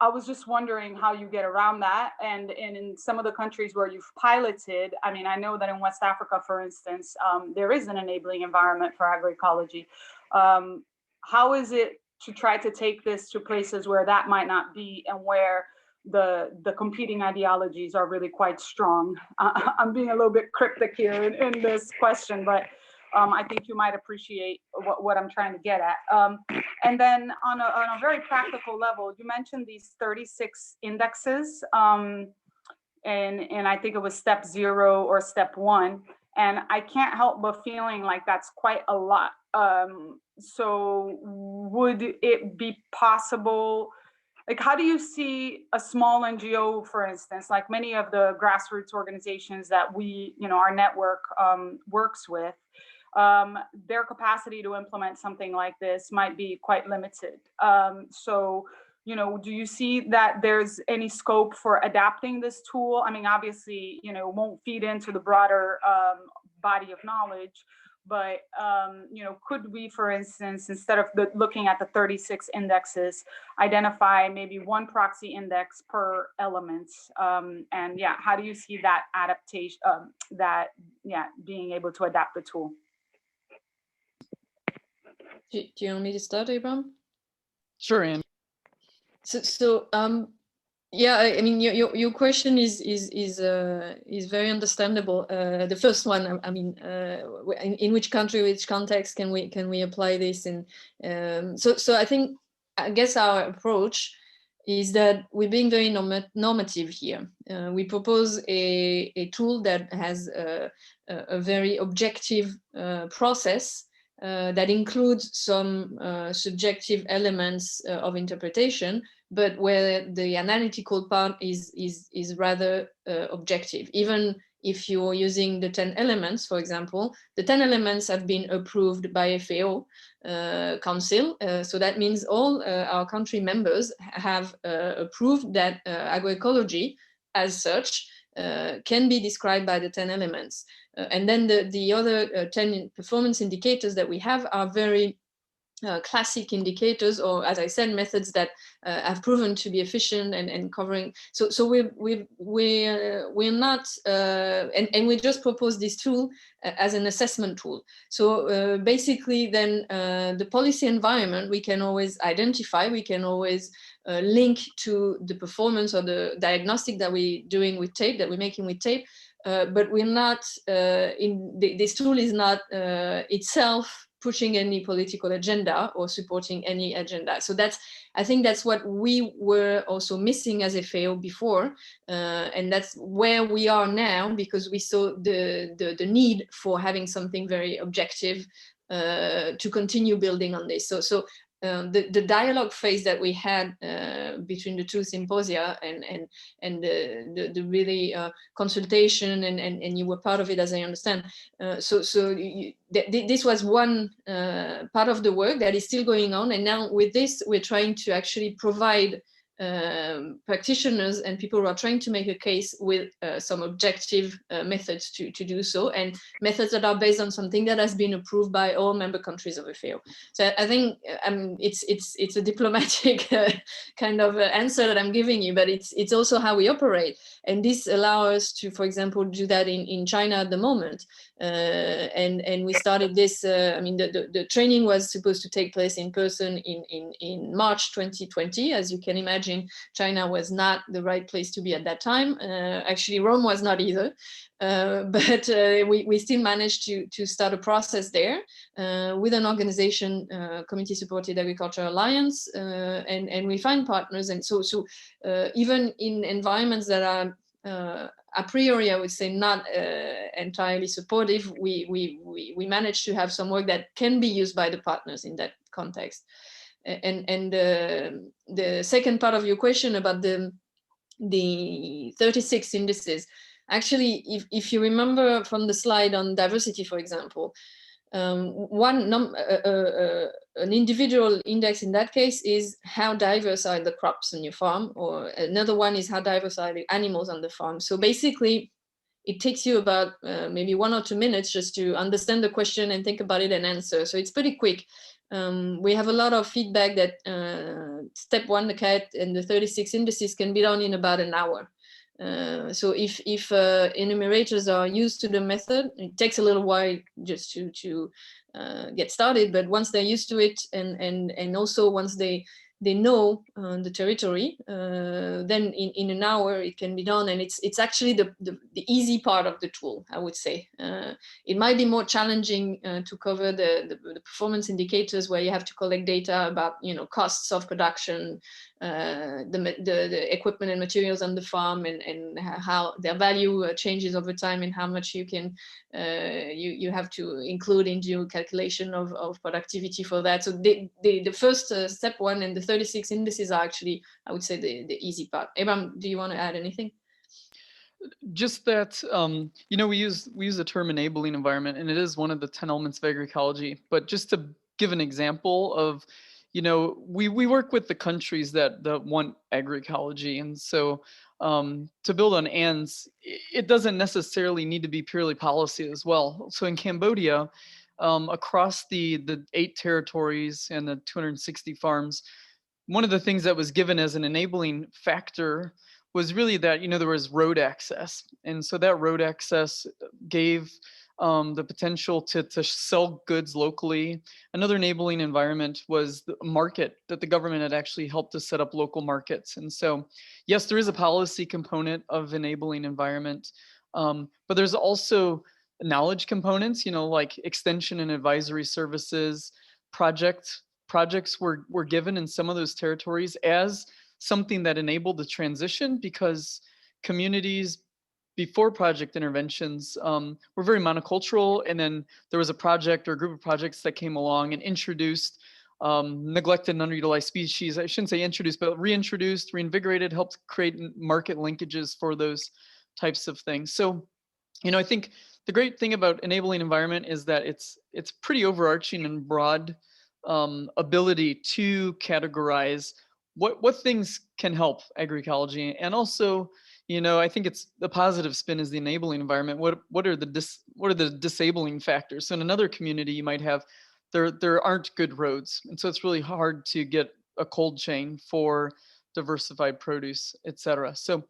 S2: I was just wondering how you get around that. And in some of the countries where you've piloted, I mean, I know that in West Africa, for instance, there is an enabling environment for agroecology. How is it to try to take this to places where that might not be, and where the competing ideologies are really quite strong? I'm being a little bit cryptic here in this question, but I think you might appreciate what I'm trying to get at. And then on a very practical level, you mentioned these 36 indexes, and I think it was step 0 or step 1. And I can't help but feeling like that's quite a lot. So would it be possible, like, how do you see a small NGO, for instance, like many of the grassroots organizations that we, you know, our network works with, their capacity to implement something like this might be quite limited. So you know, do you see that there's any scope for adapting this tool? I mean, obviously, you know, it won't feed into the broader body of knowledge, but, you know, could we, for instance, instead of looking at the 36 indexes, identify maybe one proxy index per element? And yeah, how do you see that adaptation, being able to adapt the tool?
S4: Do you want me to start, Abram?
S3: Sure, Anne.
S4: Yeah, I mean, your question is very understandable. The first one, I mean, in which country, which context can we apply this? And so I guess our approach is that we're being very normative here. We propose a tool that has a very objective process that includes some subjective elements of interpretation, but where the analytical part is rather objective. Even if you're using the 10 elements, for example, the 10 elements have been approved by FAO Council. So that means all our country members have approved that agroecology as such can be described by the 10 elements. And then the other 10 performance indicators that we have are very classic indicators, or as I said, methods that have proven to be efficient and covering. So we're not, and we just propose this tool as an assessment tool. So basically, then the policy environment we can always identify, we can always link to the performance or the diagnostic that we're doing with tape, that we're making with tape. But we're not this tool is not itself pushing any political agenda or supporting any agenda. So I think that's what we were also missing as FAO before, and that's where we are now, because we saw the need for having something very objective to continue building on this. So the dialogue phase that we had between the two symposia and the really consultation, and you were part of it, as I understand. This was one part of the work that is still going on, and now with this we're trying to actually provide practitioners and people who are trying to make a case with some objective methods to do so, and methods that are based on something that has been approved by all member countries of FAO. So I think it's a diplomatic kind of answer that I'm giving you, but it's also how we operate, and this allows us to, for example, do that in China at the moment. And we started this. I mean, the training was supposed to take place in person in March 2020. As you can imagine, China was not the right place to be at that time. Actually, Rome was not either. But we still managed to start a process there with an organization, Community Supported Agriculture Alliance, and we find partners. And so even in environments that are a priori, I would say, not entirely supportive, we managed to have some work that can be used by the partners in that context. And the second part of your question about the 36 indices, actually, if you remember from the slide on diversity, for example, an individual index in that case is how diverse are the crops on your farm, or another one is how diverse are the animals on the farm. So basically, it takes you about maybe 1 or 2 minutes just to understand the question and think about it and answer. So it's pretty quick. We have a lot of feedback that step 1, the CAT and the 36 indices can be done in about an hour. So if enumerators are used to the method, it takes a little while just to get started, but once they're used to it, and also once they know the territory, then in an hour it can be done, and it's actually the easy part of the tool, I would say. It might be more challenging to cover the performance indicators, where you have to collect data about costs of production, the equipment and materials on the farm, and how their value changes over time, and how much you can you have to include into your calculation of productivity for that. So the first step 1 and the 36 indices are actually, I would say, the easy part. Abram, do you want to add anything?
S3: Just that, we use the term enabling environment, and it is one of the 10 elements of agroecology. But just to give an example of, you know, we work with the countries that want agroecology, and so to build on Anne's, it doesn't necessarily need to be purely policy as well. So in Cambodia, across the 8 territories and the 260 farms, one of the things that was given as an enabling factor was really that, you know, there was road access. And so that road access gave the potential to sell goods locally. Another enabling environment was the market, that the government had actually helped to set up local markets. And so, yes, there is a policy component of enabling environment, but there's also knowledge components, you know, like extension and advisory services, projects were given in some of those territories as something that enabled the transition, because communities before project interventions were very monocultural, and then there was a project or a group of projects that came along and introduced neglected and underutilized species. I shouldn't say introduced, but reintroduced, reinvigorated, helped create market linkages for those types of things. So, you know, I think the great thing about enabling environment is that it's pretty overarching and broad ability to categorize what things can help agroecology. And also, you know, I think it's the positive spin is the enabling environment. What are the disabling factors? So in another community, you might have there aren't good roads, and so it's really hard to get a cold chain for diversified produce, et cetera. So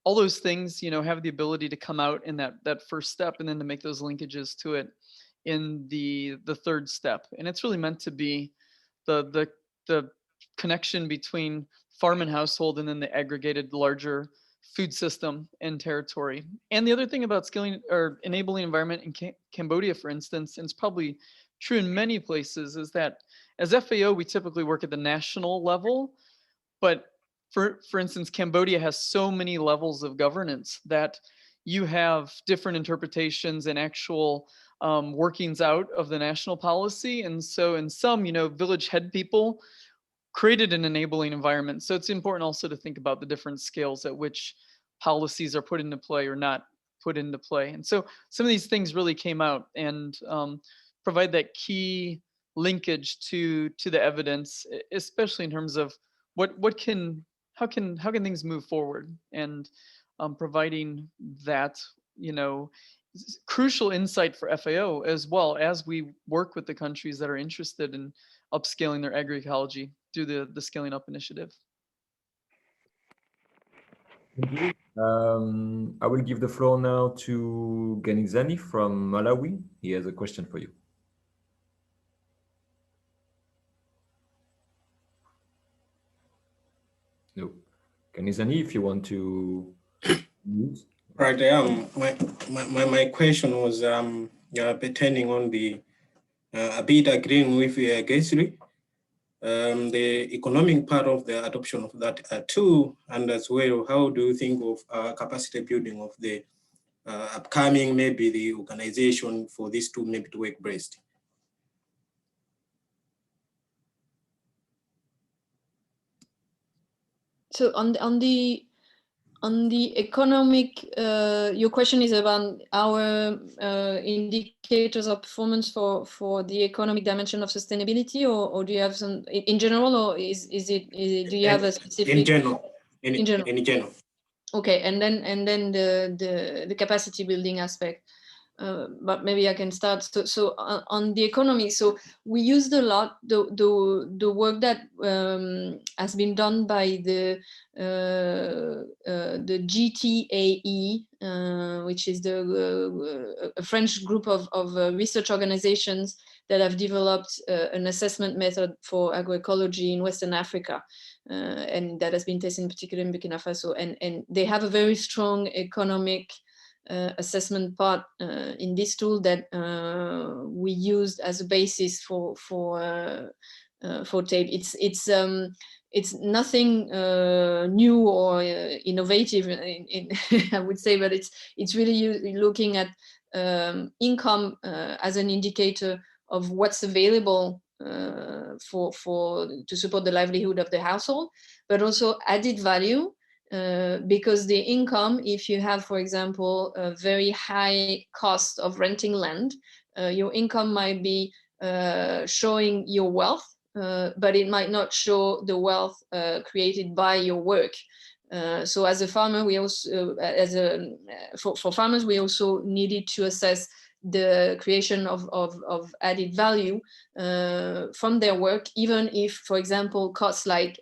S3: all those things, you know, have the ability to come out in that first step, and then to make those linkages to it in the third step. And it's really meant to be the connection between farm and household, and then the aggregated larger food system and territory. And the other thing about scaling or enabling environment in Cambodia, for instance, and it's probably true in many places, is that as FAO, we typically work at the national level, but for instance, Cambodia has so many levels of governance that you have different interpretations and actual workings out of the national policy. And so in some, you know, village head people created an enabling environment. So it's important also to think about the different scales at which policies are put into play or not put into play. And so some of these things really came out and provide that key linkage to the evidence, especially in terms of how can things move forward, and providing that, you know, crucial insight for FAO as well as we work with the countries that are interested in upscaling their agroecology through the Scaling Up initiative.
S1: I will give the floor now to Ganizani from Malawi. He has a question for you. No. Ganizani, if you want to use.
S5: Right. My question was pertaining on the a bit agreeing with Gesri, the economic part of the adoption of that tool, and as well, how do you think of capacity building of the upcoming, maybe the organization for this tool maybe to work best?
S4: So on the economic, your question is about our indicators of performance for the economic dimension of sustainability, or do you have some in general, or is it do you have a specific
S5: in general? In general.
S4: Okay, and then the capacity building aspect. But maybe I can start. So on the economy, so we used a lot the work that has been done by the GTAE, which is a French group of research organizations that have developed an assessment method for agroecology in Western Africa, and that has been tested in particular in Burkina Faso, and they have a very strong economic assessment part in this tool that we used as a basis for TAPE. It's nothing new or innovative, I would say, but it's really looking at income as an indicator of what's available to support the livelihood of the household, but also added value. Because the income, if you have, for example, a very high cost of renting land, your income might be showing your wealth, but it might not show the wealth created by your work. So as a farmer, we also, for farmers, we also needed to assess the creation of added value from their work, even if, for example, costs like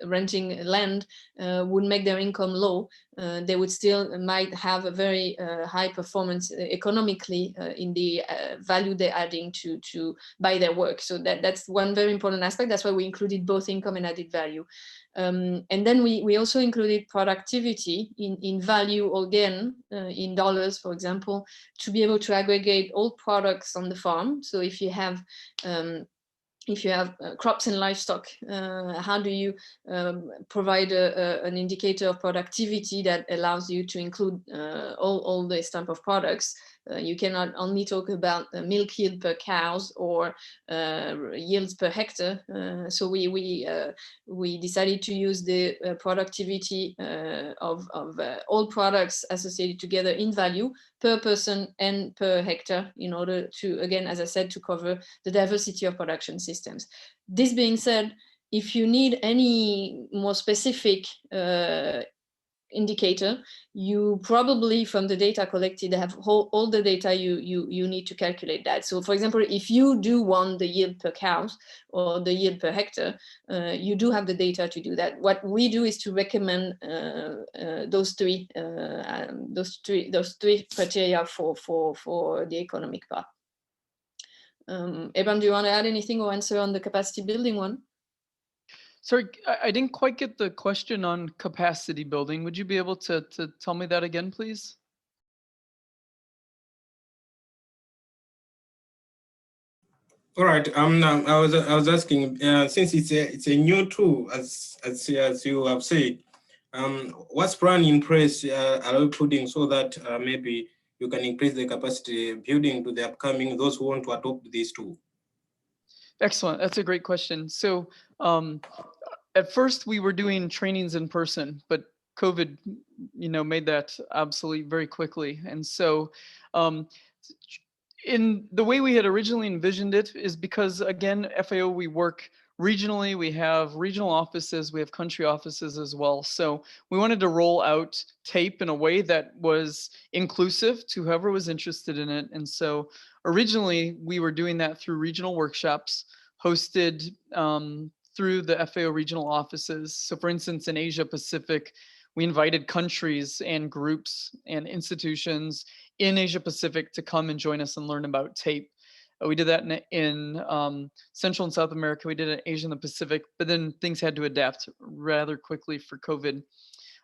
S4: renting land would make their income low, they would still might have a very high performance economically in the value they're adding to by their work. So that's one very important aspect. That's why we included both income and added value. And then we also included productivity in value, again, in dollars, for example, to be able to aggregate all products on the farm. So if you have crops and livestock, how do you provide an indicator of productivity that allows you to include all this type of products? You cannot only talk about milk yield per cows or yields per hectare. So we decided to use the productivity of all products associated together in value per person and per hectare, in order to, again, as I said, to cover the diversity of production systems. This being said, if you need any more specific indicator, you probably, from the data collected, have all the data you need to calculate that. So for example, if you do want the yield per cows or the yield per hectare, you do have the data to do that. What we do is to recommend those three criteria for the economic part. Ebram, do you want to add anything or answer on the capacity building one?
S3: Sorry, I didn't quite get the question on capacity building. Would you be able to tell me that again, please?
S5: All right. I was asking, since it's a new tool, as you have said, what's plan in place are we putting so that maybe you can increase the capacity building to the upcoming those who want to adopt this tool?
S3: Excellent. That's a great question. So at first we were doing trainings in person, but COVID, made that obsolete very quickly. And so in the way we had originally envisioned it is because, again, FAO, we work regionally, we have regional offices, we have country offices as well. So we wanted to roll out TAPE in a way that was inclusive to whoever was interested in it. And so originally we were doing that through regional workshops hosted through the FAO regional offices. So for instance, in Asia Pacific, we invited countries and groups and institutions in Asia Pacific to come and join us and learn about TAPE. We did that in Central and South America. We did it in Asia and the Pacific, but then things had to adapt rather quickly for COVID.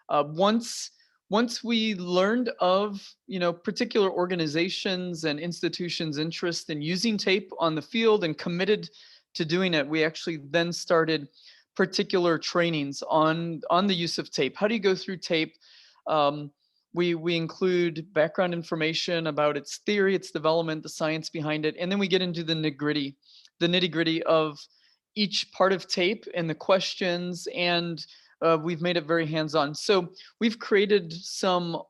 S3: Once we learned of particular organizations and institutions' interest in using TAPE on the field and committed to doing it, we actually then started particular trainings on the use of TAPE. How do you go through TAPE? We include background information about its theory, its development, the science behind it, and then we get into the nitty-gritty of each part of TAPE and the questions, and we've made it very hands-on. So we've created some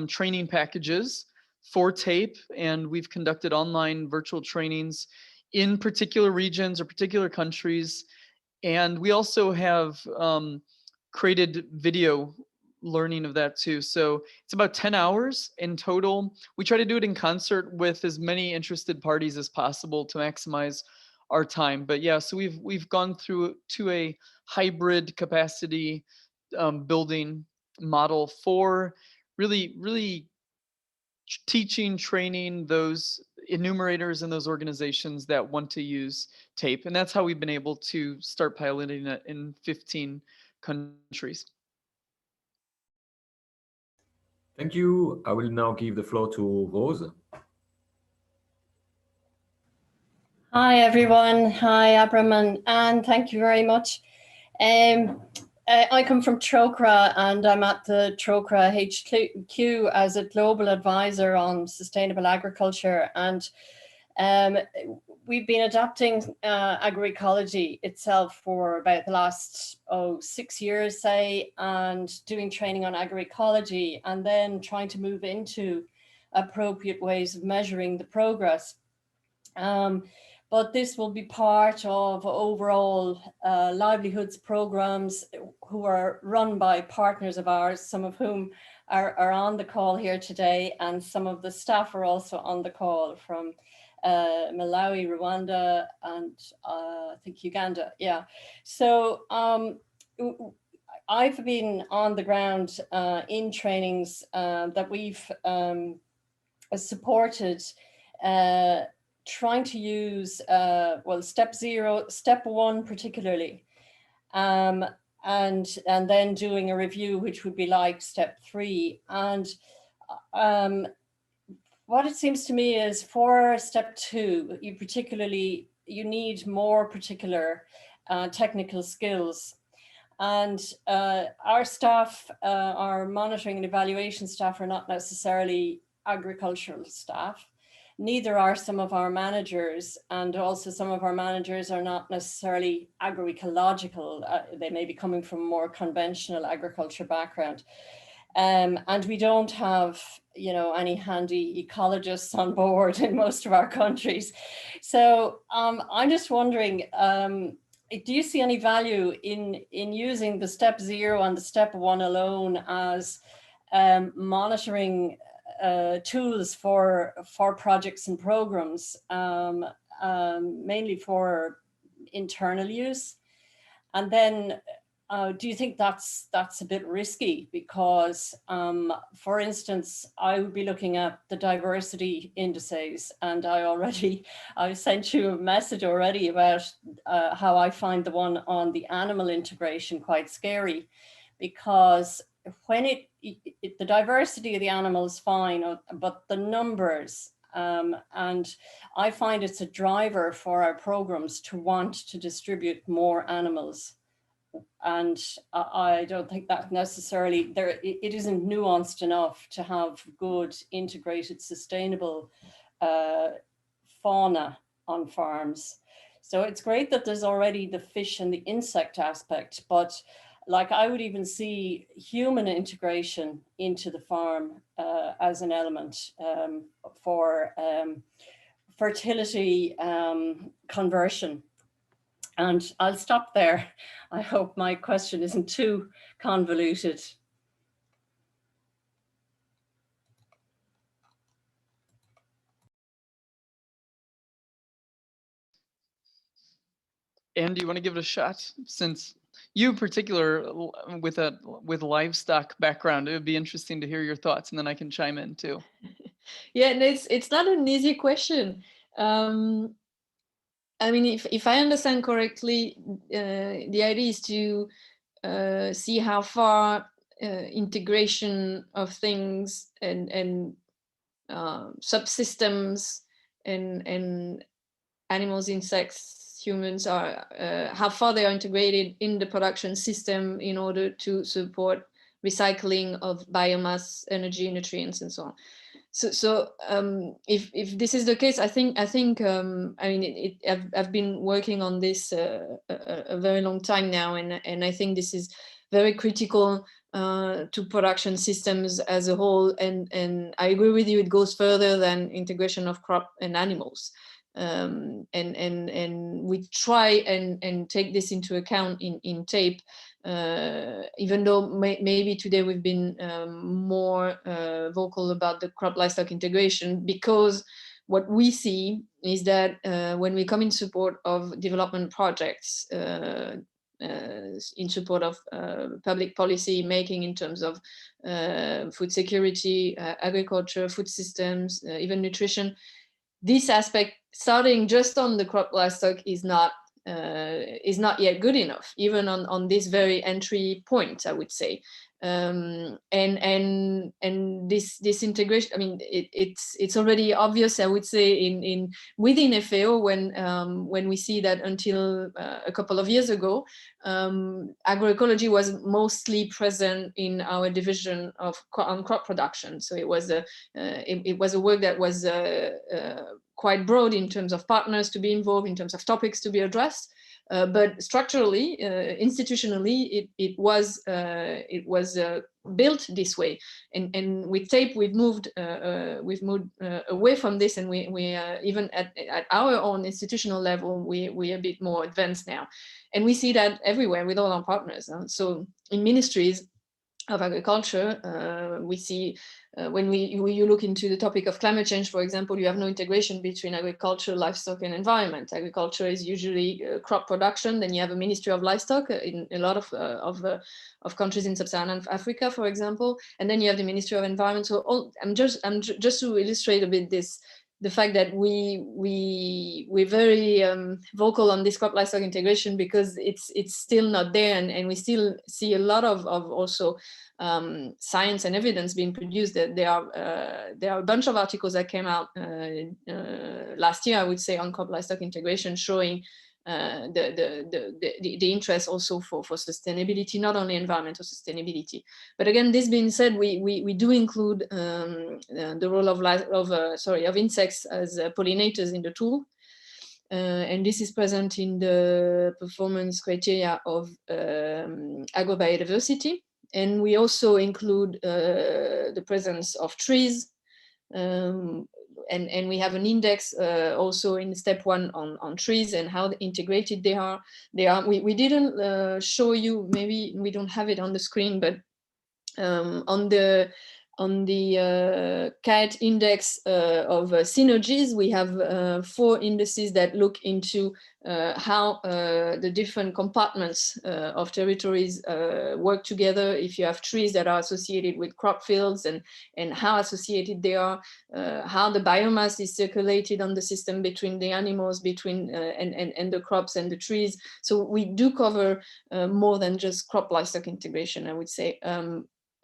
S3: training packages for TAPE, and we've conducted online virtual trainings in particular regions or particular countries. And we also have created video learning of that too. So it's about 10 hours in total. We try to do it in concert with as many interested parties as possible to maximize our time. But yeah, so we've gone through to a hybrid capacity building model for really teaching, training those enumerators and those organizations that want to use TAPE. And that's how we've been able to start piloting it in 15 countries.
S1: Thank you. I will now give the floor to Rose.
S6: Hi, everyone. Hi, Abram and Anne. Thank you very much. I come from Trocra, and I'm at the Trocra HQ as a global advisor on sustainable agriculture. And we've been adapting agroecology itself for about the last 6 years, say, and doing training on agroecology, and then trying to move into appropriate ways of measuring the progress. but this will be part of overall livelihoods programs who are run by partners of ours, some of whom are on the call here today, and some of the staff are also on the call from Malawi, Rwanda, and I think Uganda. Yeah. So I've been on the ground in trainings that we've supported, trying to use, well, step 0, step 1 particularly, and then doing a review, which would be like step 3. And what it seems to me is for step 2, you need more particular technical skills. And our staff, our monitoring and evaluation staff, are not necessarily agricultural staff. Neither are some of our managers, and also some of our managers are not necessarily agroecological. They may be coming from a more conventional agriculture background. And we don't have, you know, any handy ecologists on board in most of our countries. So I'm just wondering, do you see any value in using the step 0 and the step 1 alone as monitoring tools for projects and programs, mainly for internal use? And then do you think that's a bit risky? Because, for instance, I would be looking at the diversity indices, and I sent you a message already about how I find the one on the animal integration quite scary, because when the diversity of the animals fine, but the numbers, and I find it's a driver for our programs to want to distribute more animals. And I don't think that necessarily it isn't nuanced enough to have good, integrated, sustainable fauna on farms. So it's great that there's already the fish and the insect aspect, but like I would even see human integration into the farm as an element for fertility conversion. And I'll stop there. I hope my question isn't too convoluted.
S3: Anne, do you want to give it a shot? Since you in particular with livestock background, it would be interesting to hear your thoughts, and then I can chime in too.
S4: Yeah, and it's not an easy question. I mean, if I understand correctly, the idea is to see how far integration of things and subsystems and animals, insects, humans are, how far they are integrated in the production system in order to support recycling of biomass, energy, nutrients, and so on. So if this is the case, I think I mean I've been working on this a very long time now, and I think this is very critical to production systems as a whole. And I agree with you; it goes further than integration of crop and animals. And we try and take this into account in TAPE. Even though maybe today we've been more vocal about the crop livestock integration, because what we see is that when we come in support of development projects, in support of public policy making in terms of food security, agriculture, food systems, even nutrition, this aspect, starting just on the crop livestock, is not yet good enough, even on this very entry point, I would say. And this integration, I mean, it's already obvious, I would say, in within FAO, when we see that until a couple of years ago, agroecology was mostly present in our division on crop production. So it was a work that was quite broad in terms of partners to be involved, in terms of topics to be addressed. But structurally, institutionally, it was built this way, and with TAPE we've moved away from this, and we even at our own institutional level we a bit more advanced now, and we see that everywhere with all our partners. So in ministries of agriculture, we see when you look into the topic of climate change, for example, you have no integration between agriculture, livestock, and environment. Agriculture is usually crop production. Then you have a Ministry of Livestock in a lot of countries in sub-Saharan Africa, for example. And then you have the Ministry of Environment. So just to illustrate a bit the fact that we're very vocal on this crop livestock integration, because it's still not there, and we still see a lot of also science and evidence being produced. That there are a bunch of articles that came out last year, I would say, on crop livestock integration, showing the interest also for sustainability, not only environmental sustainability. But again, this being said, we do include the role of insects as pollinators in the tool. And this is present in the performance criteria of agrobiodiversity. And we also include the presence of trees, and we have an index also in step 1 on trees and how integrated they are. We didn't show you, maybe we don't have it on the screen, but on the CIDSE index of synergies, we have 4 indices that look into how the different compartments of territories work together. If you have trees that are associated with crop fields, and how associated they are, how the biomass is circulated on the system between the animals, between and the crops and the trees. So we do cover more than just crop livestock integration, I would say.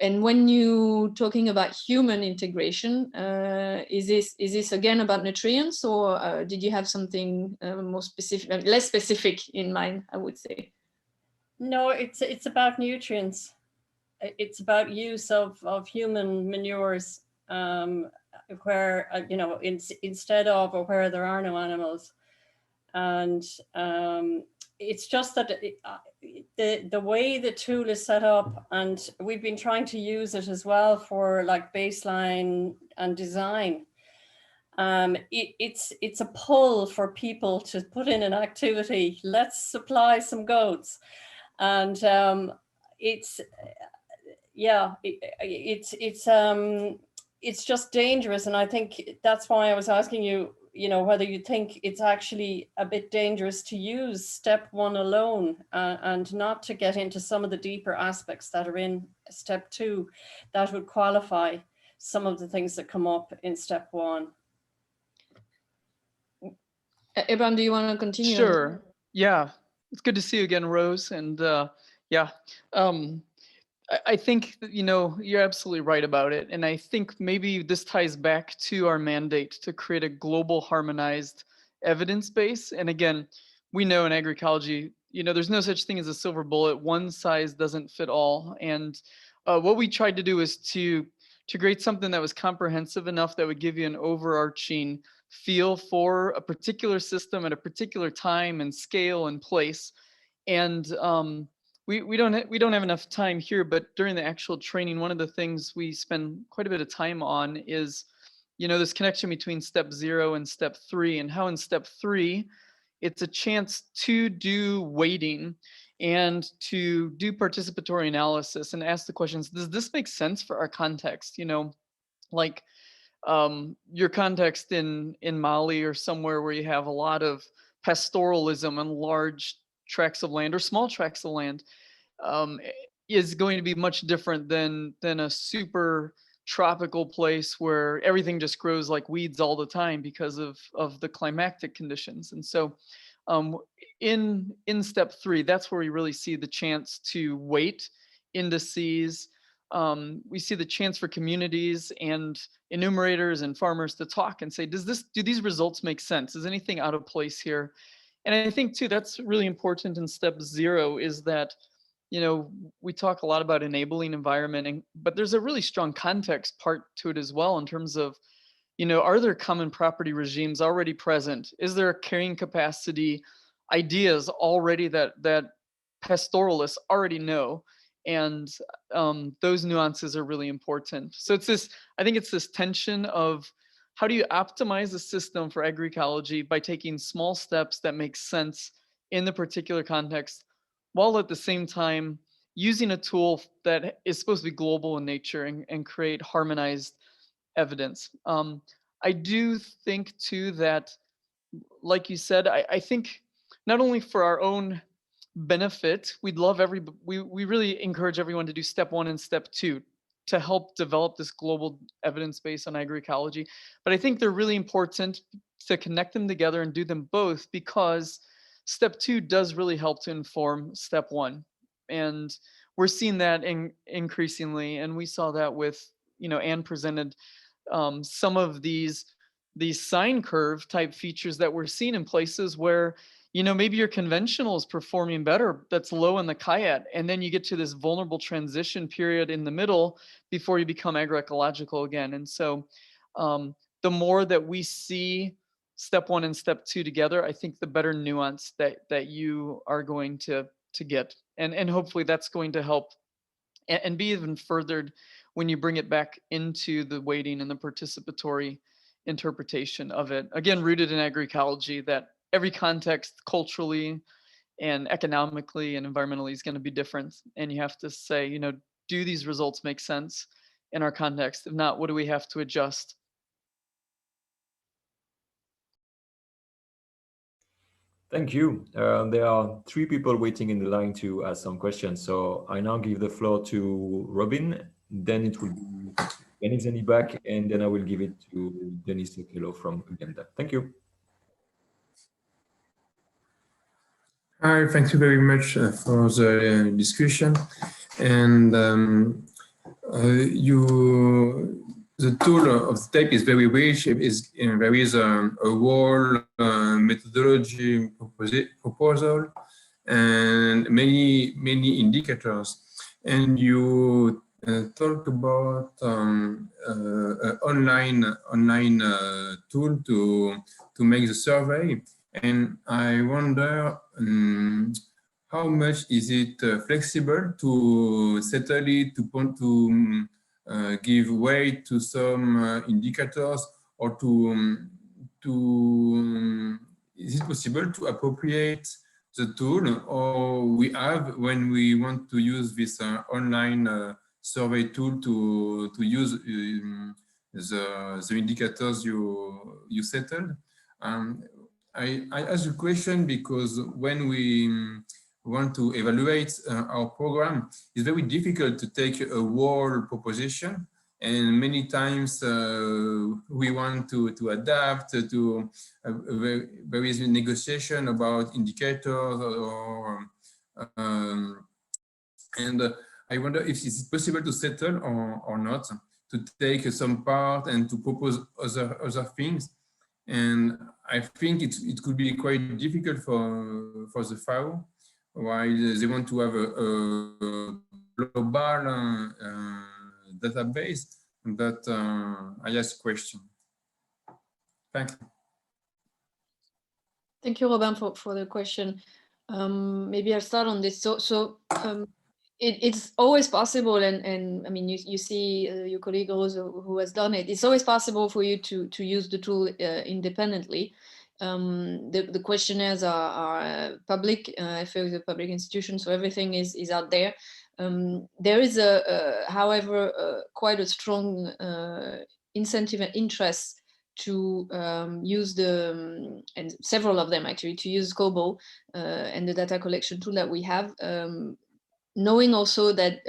S4: And when you talking about human integration, is this again about nutrients, or did you have something more specific, less specific in mind, I would say?
S6: No, it's about nutrients. It's about use of human manures, where instead of, or where there are no animals, and it's just that the way the tool is set up, and we've been trying to use it as well for like baseline and design. It's a pull for people to put in an activity. Let's supply some goats, and it's just dangerous. And I think that's why I was asking you, whether you think it's actually a bit dangerous to use step 1 alone, and not to get into some of the deeper aspects that are in step 2 that would qualify some of the things that come up in step 1.
S4: Abraham, do you want to continue?
S3: Sure. Yeah, it's good to see you again, Rose. And I think that, you're absolutely right about it. And I think maybe this ties back to our mandate to create a global harmonized evidence base. And again, we know in agroecology, there's no such thing as a silver bullet. One size doesn't fit all. And what we tried to do is to create something that was comprehensive enough that would give you an overarching feel for a particular system at a particular time and scale and place. And we don't have enough time here, but during the actual training, one of the things we spend quite a bit of time on is, this connection between step 0 and step 3, and how in step 3, it's a chance to do weighting and to do participatory analysis and ask the questions, does this make sense for our context? Like your context in Mali or somewhere where you have a lot of pastoralism and large tracts of land or small tracts of land, is going to be much different than a super tropical place where everything just grows like weeds all the time because of the climatic conditions. And so in step 3, that's where we really see the chance to weight indices. We see the chance for communities and enumerators and farmers to talk and say, do these results make sense? Is anything out of place here? And I think too, that's really important in step 0, is that, we talk a lot about enabling environment, but there's a really strong context part to it as well, in terms of, are there common property regimes already present? Is there a carrying capacity ideas already that pastoralists already know? And those nuances are really important. So it's this, I think it's this tension of how do you optimize the system for agroecology by taking small steps that make sense in the particular context, while at the same time using a tool that is supposed to be global in nature and create harmonized evidence. I do think too that, like you said, I think not only for our own benefit, we really encourage everyone to do step 1 and step 2 to help develop this global evidence base on agroecology. But I think they're really important to connect them together and do them both, because step 2 does really help to inform step 1. And we're seeing that increasingly. And we saw that with, Anne presented some of these sine curve type features that we're seeing in places where, maybe your conventional is performing better, that's low in the CIDSE, and then you get to this vulnerable transition period in the middle before you become agroecological again. And so the more that we see step 1 and step 2 together, I think the better nuance that you are going to get. And hopefully that's going to help and be even furthered when you bring it back into the weighting and the participatory interpretation of it. Again, rooted in agroecology, that every context culturally and economically and environmentally is going to be different. And you have to say, do these results make sense in our context? If not, what do we have to adjust?
S1: Thank you. There are 3 people waiting in the line to ask some questions. So I now give the floor to Robin, then it will be Dennis Anibak, and then I will give it to Denis Sekelo from Uganda. Thank you.
S7: Hi, thank you very much for the discussion. And the tool of the tape is very rich. There is a whole methodology proposal and many indicators. And you talk about online tool to make the survey. And I wonder how much is it flexible to settle it, to give weight to some indicators, or is it possible to appropriate the tool, or we have, when we want to use this online survey tool, to use the indicators you settled? I ask the question because when we want to evaluate our program, it's very difficult to take a whole proposition, and many times we want to adapt to there is a negotiation about indicators, and I wonder if it's possible to settle or not, to take some part and to propose other things. And I think it could be quite difficult for the FAO, while they want to have a global database. But I ask a question. Thank you.
S4: Thank you, Robin, for the question. Maybe I'll start on this. It's always possible, and I mean, you see your colleague Rose who has done it. It's always possible for you to use the tool independently. The questionnaires are public. FAO is a public institution, so everything is out there. There is however, quite a strong incentive and interest to use and several of them actually, to use COBO and the data collection tool that we have, knowing also that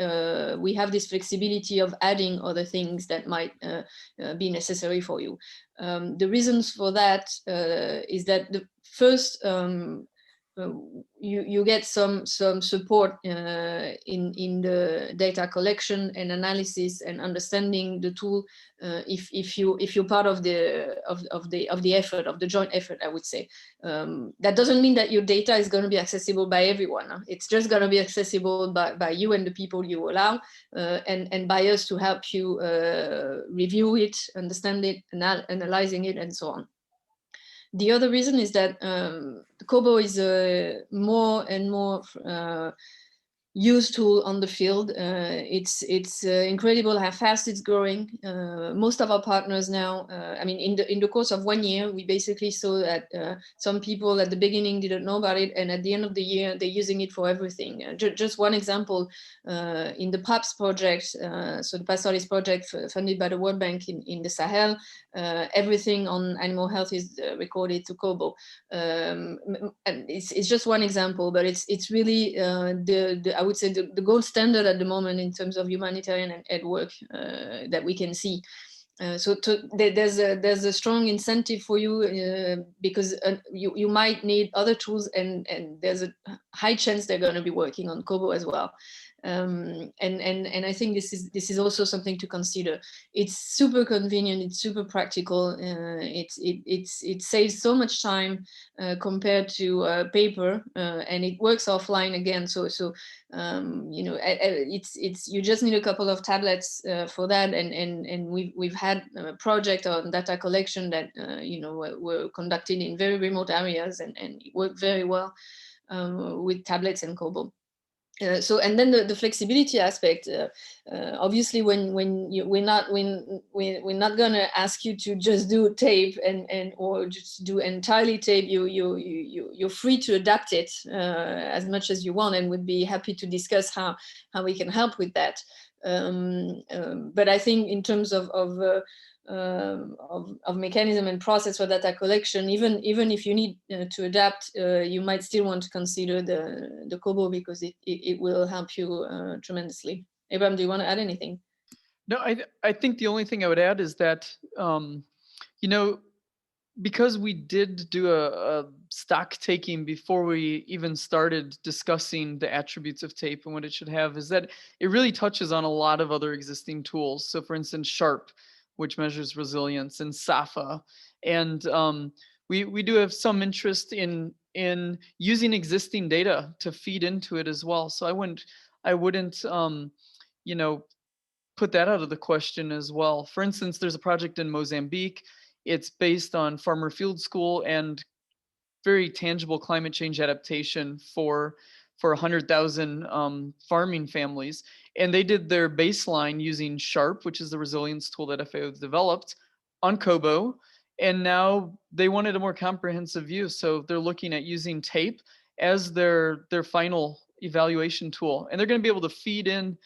S4: we have this flexibility of adding other things that might be necessary for you. The reasons for that is that the first, you get some support in the data collection and analysis and understanding the tool if you're part of the effort, of the joint effort, I would say. That doesn't mean that your data is going to be accessible by everyone. It's just going to be accessible by you and the people you allow, and by us to help you review it, understand it, analyzing it, and so on. The other reason is that COBO is more and more used tool on the field. It's incredible how fast it's growing. Most of our partners now, I mean, in the course of 1 year, we basically saw that some people at the beginning didn't know about it, and at the end of the year, they're using it for everything. Just one example, in the PAPS project, so the Pastoralist project funded by the World Bank in the Sahel, everything on animal health is recorded to Kobo. And it's just one example, but it's really I would say the gold standard at the moment in terms of humanitarian and aid work that we can see. So there's a strong incentive for you because you might need other tools, and there's a high chance they're going to be working on Kobo as well. And I think this is also something to consider. It's super convenient, it's super practical, it saves so much time compared to paper, and it works offline again. So you know, it's you just need a couple of tablets for that, and we've had a project on data collection that you know were conducted in very remote areas, and it worked very well with tablets and Kobo. So, and then the flexibility aspect, obviously we're not going to ask you to just do tape and or just do entirely tape. You're free to adapt it as much as you want, and would be happy to discuss how we can help with that. But I think in terms of mechanism and process for data collection, even if you need to adapt, you might still want to consider the Kobo, because it will help you tremendously. Abraham, do you want to add anything?
S3: No, I think the only thing I would add is that, you know, because we did do a stock taking before we even started discussing the attributes of tape and what it should have, is that it really touches on a lot of other existing tools. So for instance, Sharp, which measures resilience, and SAFA. And we do have some interest in using existing data to feed into it as well. So I wouldn't you know, put that out of the question as well. For instance, there's a project in Mozambique. It's based on farmer field school and very tangible climate change adaptation for 100,000 farming families. And they did their baseline using Sharp, which is the resilience tool that FAO developed, on Kobo. And now they wanted a more comprehensive view. So they're looking at using tape as their final evaluation tool. And they're going to be able to feed in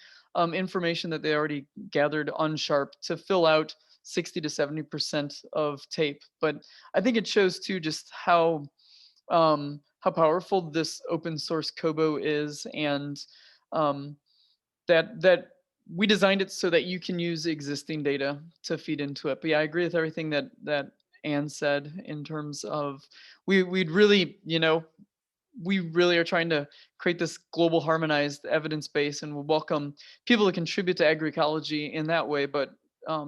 S3: information that they already gathered on Sharp to fill out 60 to 70% of tape. But I think it shows too just how powerful this open source Kobo is, and that we designed it so that you can use existing data to feed into it. But yeah, I agree with everything that Anne said in terms of we'd really, you know, we really are trying to create this global harmonized evidence base, and we welcome people to contribute to agroecology in that way. But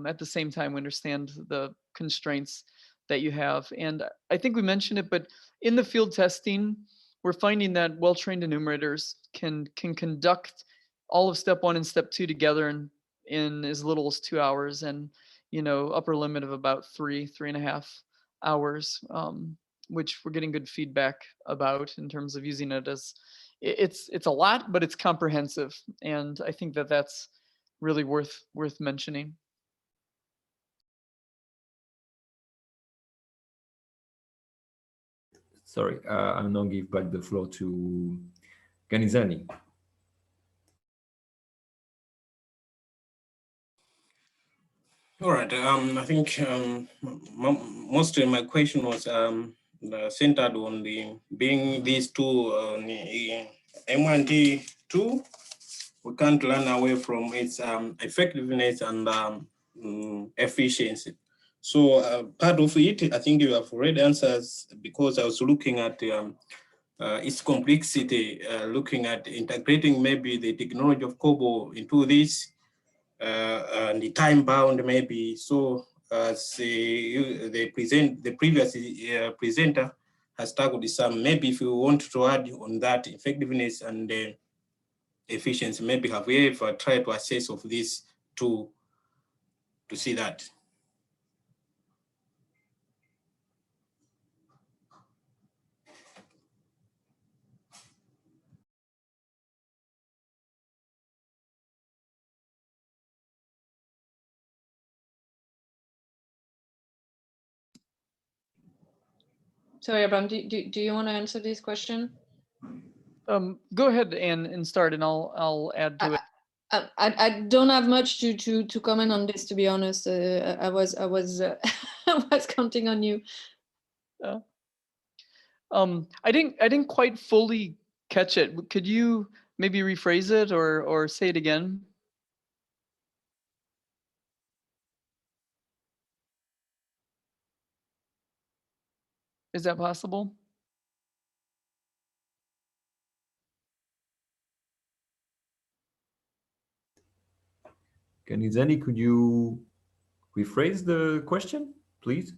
S3: at the same time, we understand the constraints that you have. And I think we mentioned it, but in the field testing, we're finding that well-trained enumerators can conduct all of step 1 and step 2 together in as little as 2 hours, and you know, upper limit of about 3.5 hours. Which we're getting good feedback about in terms of using it as it's a lot, but it's comprehensive, and I think that that's really worth mentioning.
S1: Sorry, I'll now give back the floor to Ganizani.
S5: All right. I think mostly my question was centered on being these two M1T2. We can't run away from its effectiveness and efficiency. So part of it, I think you have already answered, because I was looking at its complexity, looking at integrating maybe the technology of Kobo into this, and the time bound maybe. So as the previous presenter has tackled some, maybe if you want to add on that effectiveness and efficiency, maybe have we ever tried to assess of this to see that?
S4: Sorry, Abraham, do you want to answer this question?
S3: Go ahead and start, and I'll add to it.
S4: I don't have much to comment on this, to be honest. I was I was counting on you.
S3: I didn't quite fully catch it. Could you maybe rephrase it or say it again? Is that possible?
S1: Ganizani, could you rephrase the question, please?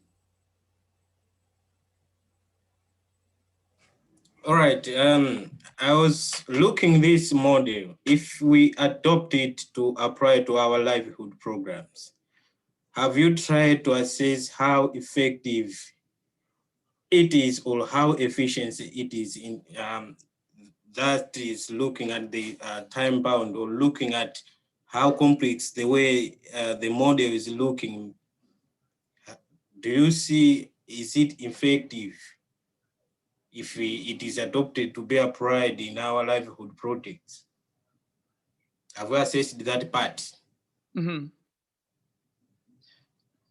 S5: All right. I was looking this model. If we adopt it to apply to our livelihood programs, have you tried to assess how effective it is or how efficient it is in that is looking at the time bound or looking at how complex the way the model is looking? Do you see, is it effective if it is adopted to be applied in our livelihood projects? Have we assessed that part?
S3: Mm-hmm.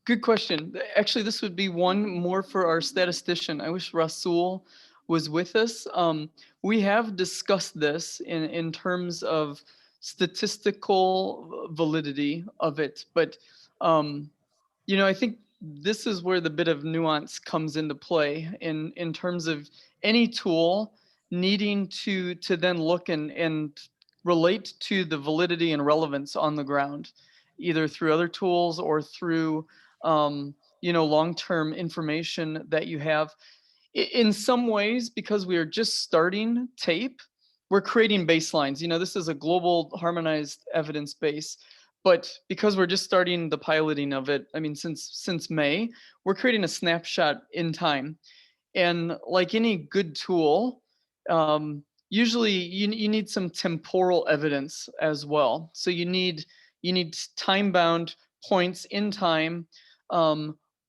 S3: Good question. Actually, this would be one more for our statistician. I wish Rasul was with us. We have discussed this in terms of statistical validity of it, but you know, I think this is where the bit of nuance comes into play in terms of any tool needing to then look and relate to the validity and relevance on the ground, either through other tools or through you know, long-term information that you have. In some ways, because we are just starting TAPE, we're creating baselines. You know, this is a global harmonized evidence base, but because we're just starting the piloting of it, I mean, since May, we're creating a snapshot in time. And like any good tool, usually you need some temporal evidence as well. So you need time-bound points in time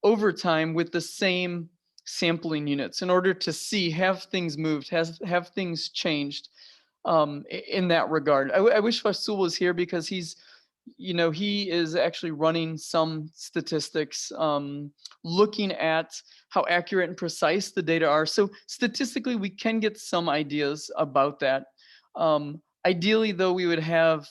S3: over time with the same sampling units in order to see, have things moved, have things changed in that regard. I wish Fasul was here because he's, you know, he is actually running some statistics, looking at how accurate and precise the data are. So statistically, we can get some ideas about that. Ideally, though, we'd have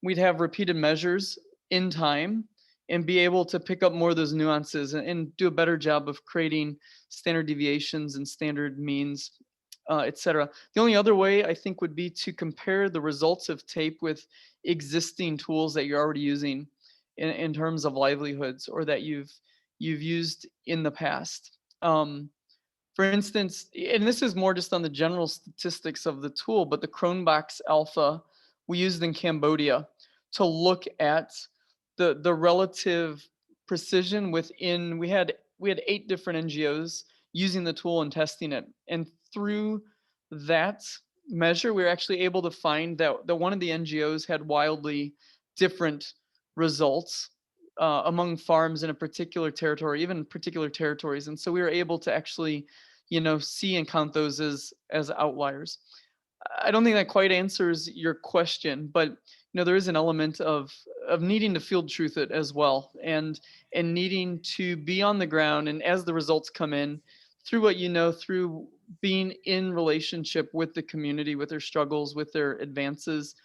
S3: repeated measures in time and be able to pick up more of those nuances and do a better job of creating standard deviations and standard means, et cetera. The only other way I think would be to compare the results of TAPE with existing tools that you're already using in terms of livelihoods or that you've used in the past. For instance, and this is more just on the general statistics of the tool, but the Cronbach's alpha we used in Cambodia to look at the relative precision within, we had 8 different NGOs using the tool and testing it. And through that measure, we were actually able to find that one of the NGOs had wildly different results among farms in a particular territory, even particular territories. And so we were able to actually, you know, see and count those as outliers. I don't think that quite answers your question, but you know, there is an element of needing to field truth it as well, and needing to be on the ground. And as the results come in, through what you know, through being in relationship with the community, with their struggles, with their advances,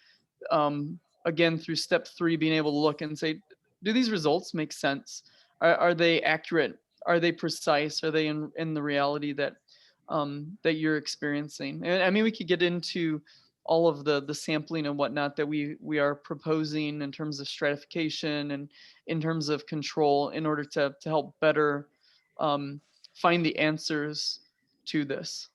S3: again, through step 3, being able to look and say, do these results make sense? Are they accurate? Are they precise? Are they in the reality that that you're experiencing? And I mean, we could get into all of the sampling and whatnot that we are proposing in terms of stratification and in terms of control in order to help better find the answers to this.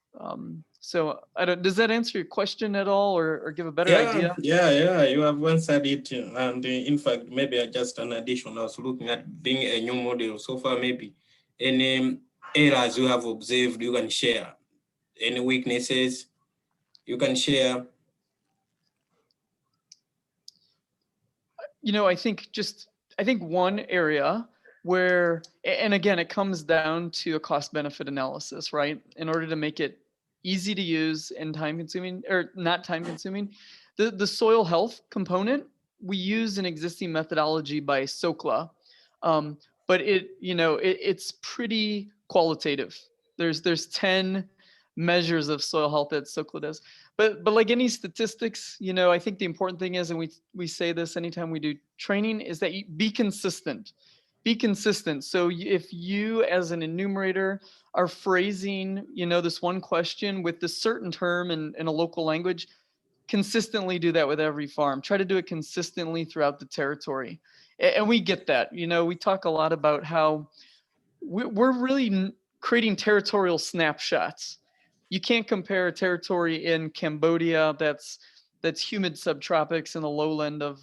S3: So does that answer your question at all, or give a better idea?
S5: Yeah, you have answered it. And in fact, maybe just an addition, I was looking at being a new model. So far, maybe any errors you have observed, you can share. Any weaknesses, you can share.
S3: You know, I think one area and again, it comes down to a cost benefit analysis, right? In order to make it easy to use and time consuming, or not time consuming, the soil health component, we use an existing methodology by SOCLA, but it's pretty qualitative. There's 10 measures of soil health that SOCLA does. But like any statistics, I think the important thing is, and we say this anytime we do training, is that you be consistent. Be consistent. So if you as an enumerator are phrasing, this one question with this certain term in a local language, consistently do that with every farm. Try to do it consistently throughout the territory. And we get that. We talk a lot about how we're really creating territorial snapshots. You can't compare a territory in Cambodia that's humid subtropics in the lowland of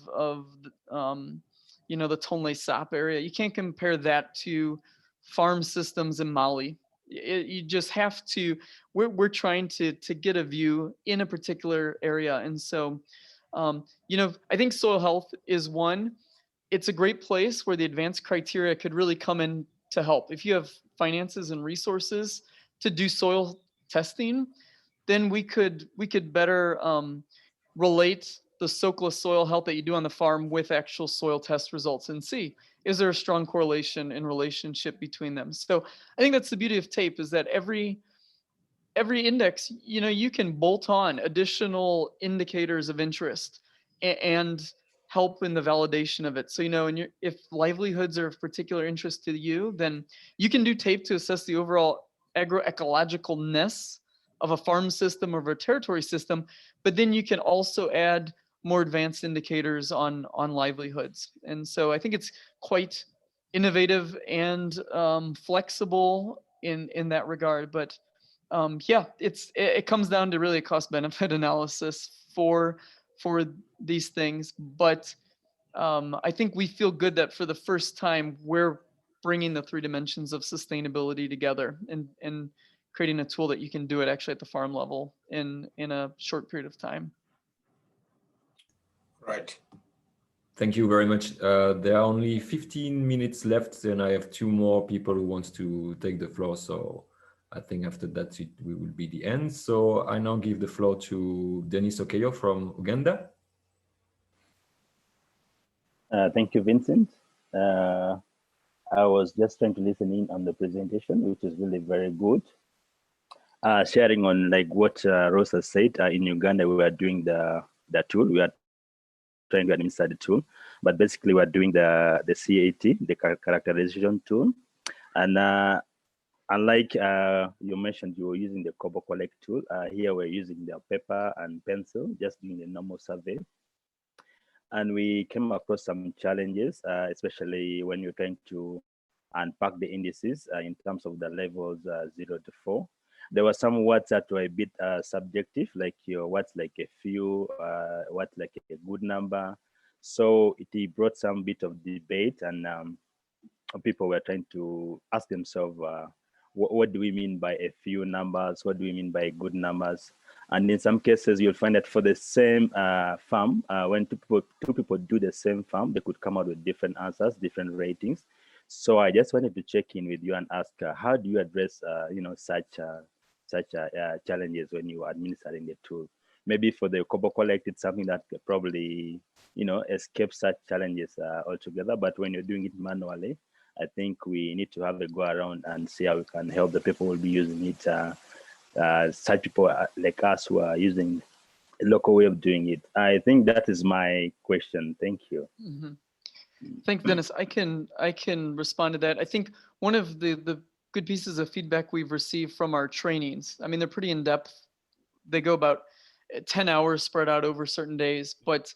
S3: the Tonle Sap area. You can't compare that to farm systems in Mali. You just have to. We're trying to get a view in a particular area, and so I think soil health is one. It's a great place where the advanced criteria could really come in to help. If you have finances and resources to do soil testing, then we could better relate the SOCLA soil health that you do on the farm with actual soil test results and see, is there a strong correlation and relationship between them? So I think that's the beauty of TAPE, is that every index, you can bolt on additional indicators of interest and help in the validation of it. So, if livelihoods are of particular interest to you, then you can do TAPE to assess the overall agroecologicalness of a farm system or of a territory system, but then you can also add more advanced indicators on livelihoods. And so I think it's quite innovative and flexible in that regard. But it comes down to really a cost benefit analysis for these things. But I think we feel good that for the first time, we're bringing the 3 dimensions of sustainability together and creating a tool that you can do it actually at the farm level in a short period of time.
S5: Right.
S1: Thank you very much. There are only 15 minutes left, and I have 2 more people who want to take the floor. So I think after that, we will be the end. So I now give the floor to Dennis Okeyo from Uganda.
S8: Thank you, Vincent. I was just trying to listen in on the presentation, which is really very good. Sharing on like what Rosa said, in Uganda, we were doing the tool. We are trying to administer the tool, but basically we're doing the CAT, the characterization tool. And unlike you mentioned, you were using the Kobo Collect tool. Here we're using the paper and pencil, just doing the normal survey. And we came across some challenges, especially when you're trying to unpack the indices in terms of the levels 0 to 4. There were some words that were a bit subjective, like what's like a few, what's like a good number. So it brought some bit of debate, and people were trying to ask themselves, what do we mean by a few numbers? What do we mean by good numbers? And in some cases, you'll find that for the same farm, when two people do the same farm, they could come out with different answers, different ratings. So I just wanted to check in with you and ask, how do you address, such challenges when you are administering the tool? Maybe for the Kobo Collect, it's something that probably, escape such challenges altogether. But when you're doing it manually, I think we need to have a go around and see how we can help the people who will be using it. Such people like us who are using a local way of doing it. I think that is my question. Thank you.
S3: Mm-hmm. Thanks, Dennis. I can respond to that. I think one of the good pieces of feedback we've received from our trainings, I mean, they're pretty in-depth. They go about 10 hours spread out over certain days. But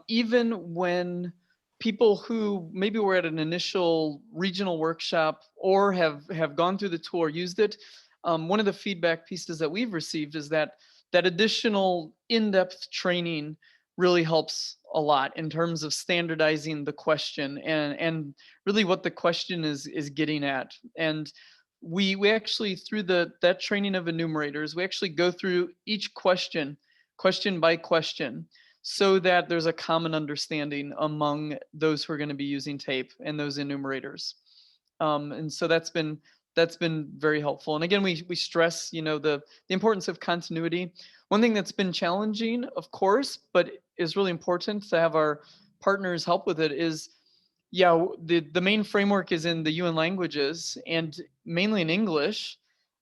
S3: even when people who maybe were at an initial regional workshop or have gone through the tool or used it, one of the feedback pieces that we've received is that additional in-depth training really helps a lot in terms of standardizing the question and really what the question is getting at. And we actually, through that training of enumerators, we actually go through each question by question. so that there's a common understanding among those who are going to be using tape and those enumerators. And so that's been very helpful. And again, we stress, the importance of continuity. One thing that's been challenging, of course, but is really important to have our partners help with it is, yeah, the main framework is in the UN languages and mainly in English,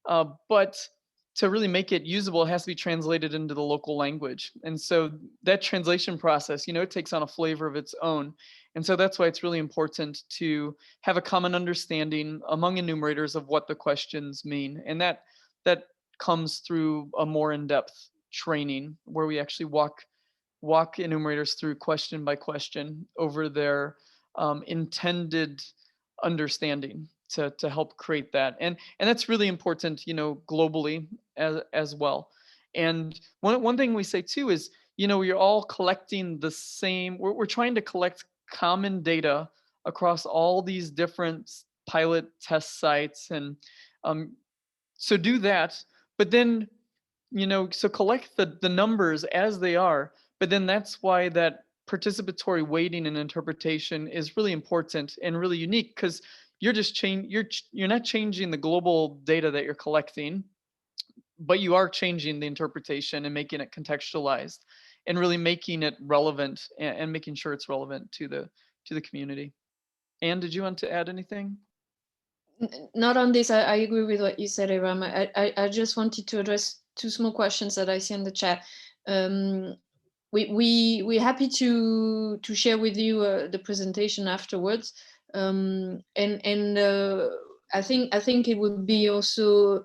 S3: but to really make it usable, it has to be translated into the local language. And so that translation process, it takes on a flavor of its own. And so that's why it's really important to have a common understanding among enumerators of what the questions mean. And that comes through a more in-depth training where we actually walk enumerators through question by question over their intended understanding to help create that. And that's really important, globally as well. And one thing we say too is, we're all collecting the same, we're trying to collect common data across all these different pilot test sites. And so do that, but then, so collect the numbers as they are, but then that's why that participatory weighting and interpretation is really important and really unique, because you're just you're not changing the global data that you're collecting, but you are changing the interpretation and making it contextualized and really making it relevant and making sure it's relevant to the community. Anne, did you want to add anything?
S4: Not on this. I agree with what you said, Abraham. I just wanted to address two small questions that I see in the chat. We're happy to share with you the presentation afterwards, and I think it would be also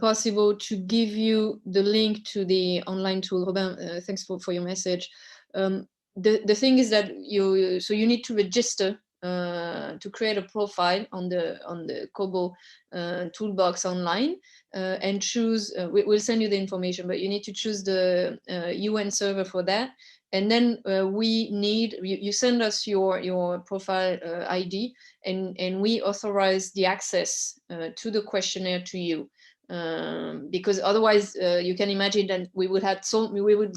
S4: possible to give you the link to the online tool. Robin, thanks for your message. The thing is that you need to register to create a profile on the Kobo toolbox online and choose. We'll send you the information, but you need to choose the UN server for that. And then we need you send us your profile ID, and we authorize the access to the questionnaire to you. Because otherwise you can imagine that we would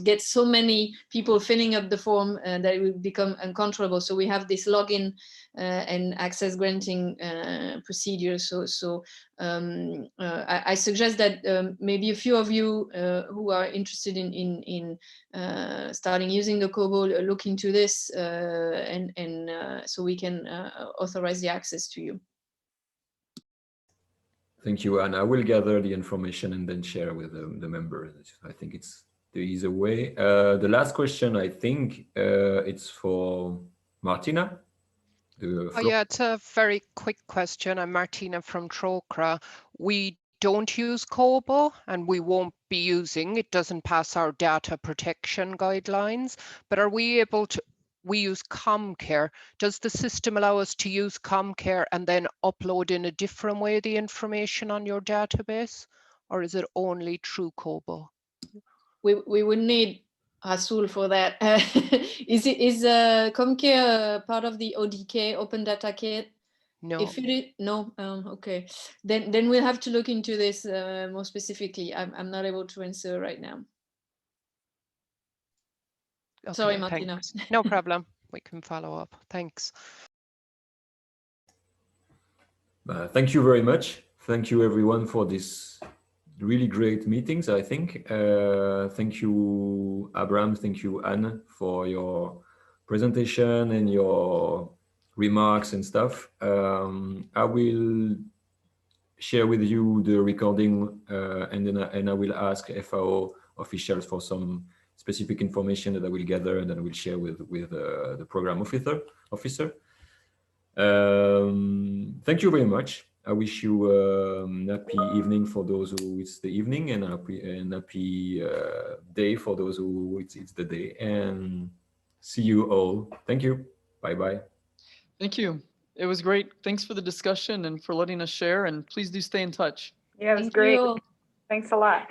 S4: get so many people filling up the form that it would become uncontrollable. So we have this login and access granting procedure. So I suggest that maybe a few of you who are interested in starting using the Kobo look into this, and so we can authorize the access to you.
S1: Thank you, Anne. I will gather the information and then share with the members. I think it's the easier way. The last question, I think it's for Martina.
S9: Oh, yeah, it's a very quick question. I'm Martina from Trocra. We don't use Kobo and we won't be using it. Doesn't pass our data protection guidelines, but are we able to? We use ComCare. Does the system allow us to use ComCare and then upload in a different way the information on your database, or is it only through Kobo?
S4: We would need Rasul for that. Is ComCare part of the ODK Open Data Kit?
S9: No.
S4: If it is, no, okay. Then we'll have to look into this more specifically. I'm not able to answer right now.
S9: Okay,
S4: sorry, Martina.
S9: thanks. No problem. We can follow up. Thanks.
S1: Thank you very much. Thank you everyone for this really great meetings, I think. Thank you, Abraham. Thank you, Anne, for your presentation and your remarks and stuff. I will share with you the recording and I will ask FAO officials for some specific information that I will gather and then I will share with the program officer. Thank you very much. I wish you a happy evening for those who it's the evening, and happy day for those who it's the day. And see you all. Thank you. Bye-bye.
S3: Thank you. It was great. Thanks for the discussion and for letting us share. And please do stay in touch.
S2: Yeah, it was
S4: Thank
S2: great.
S4: you.
S2: Thanks a lot.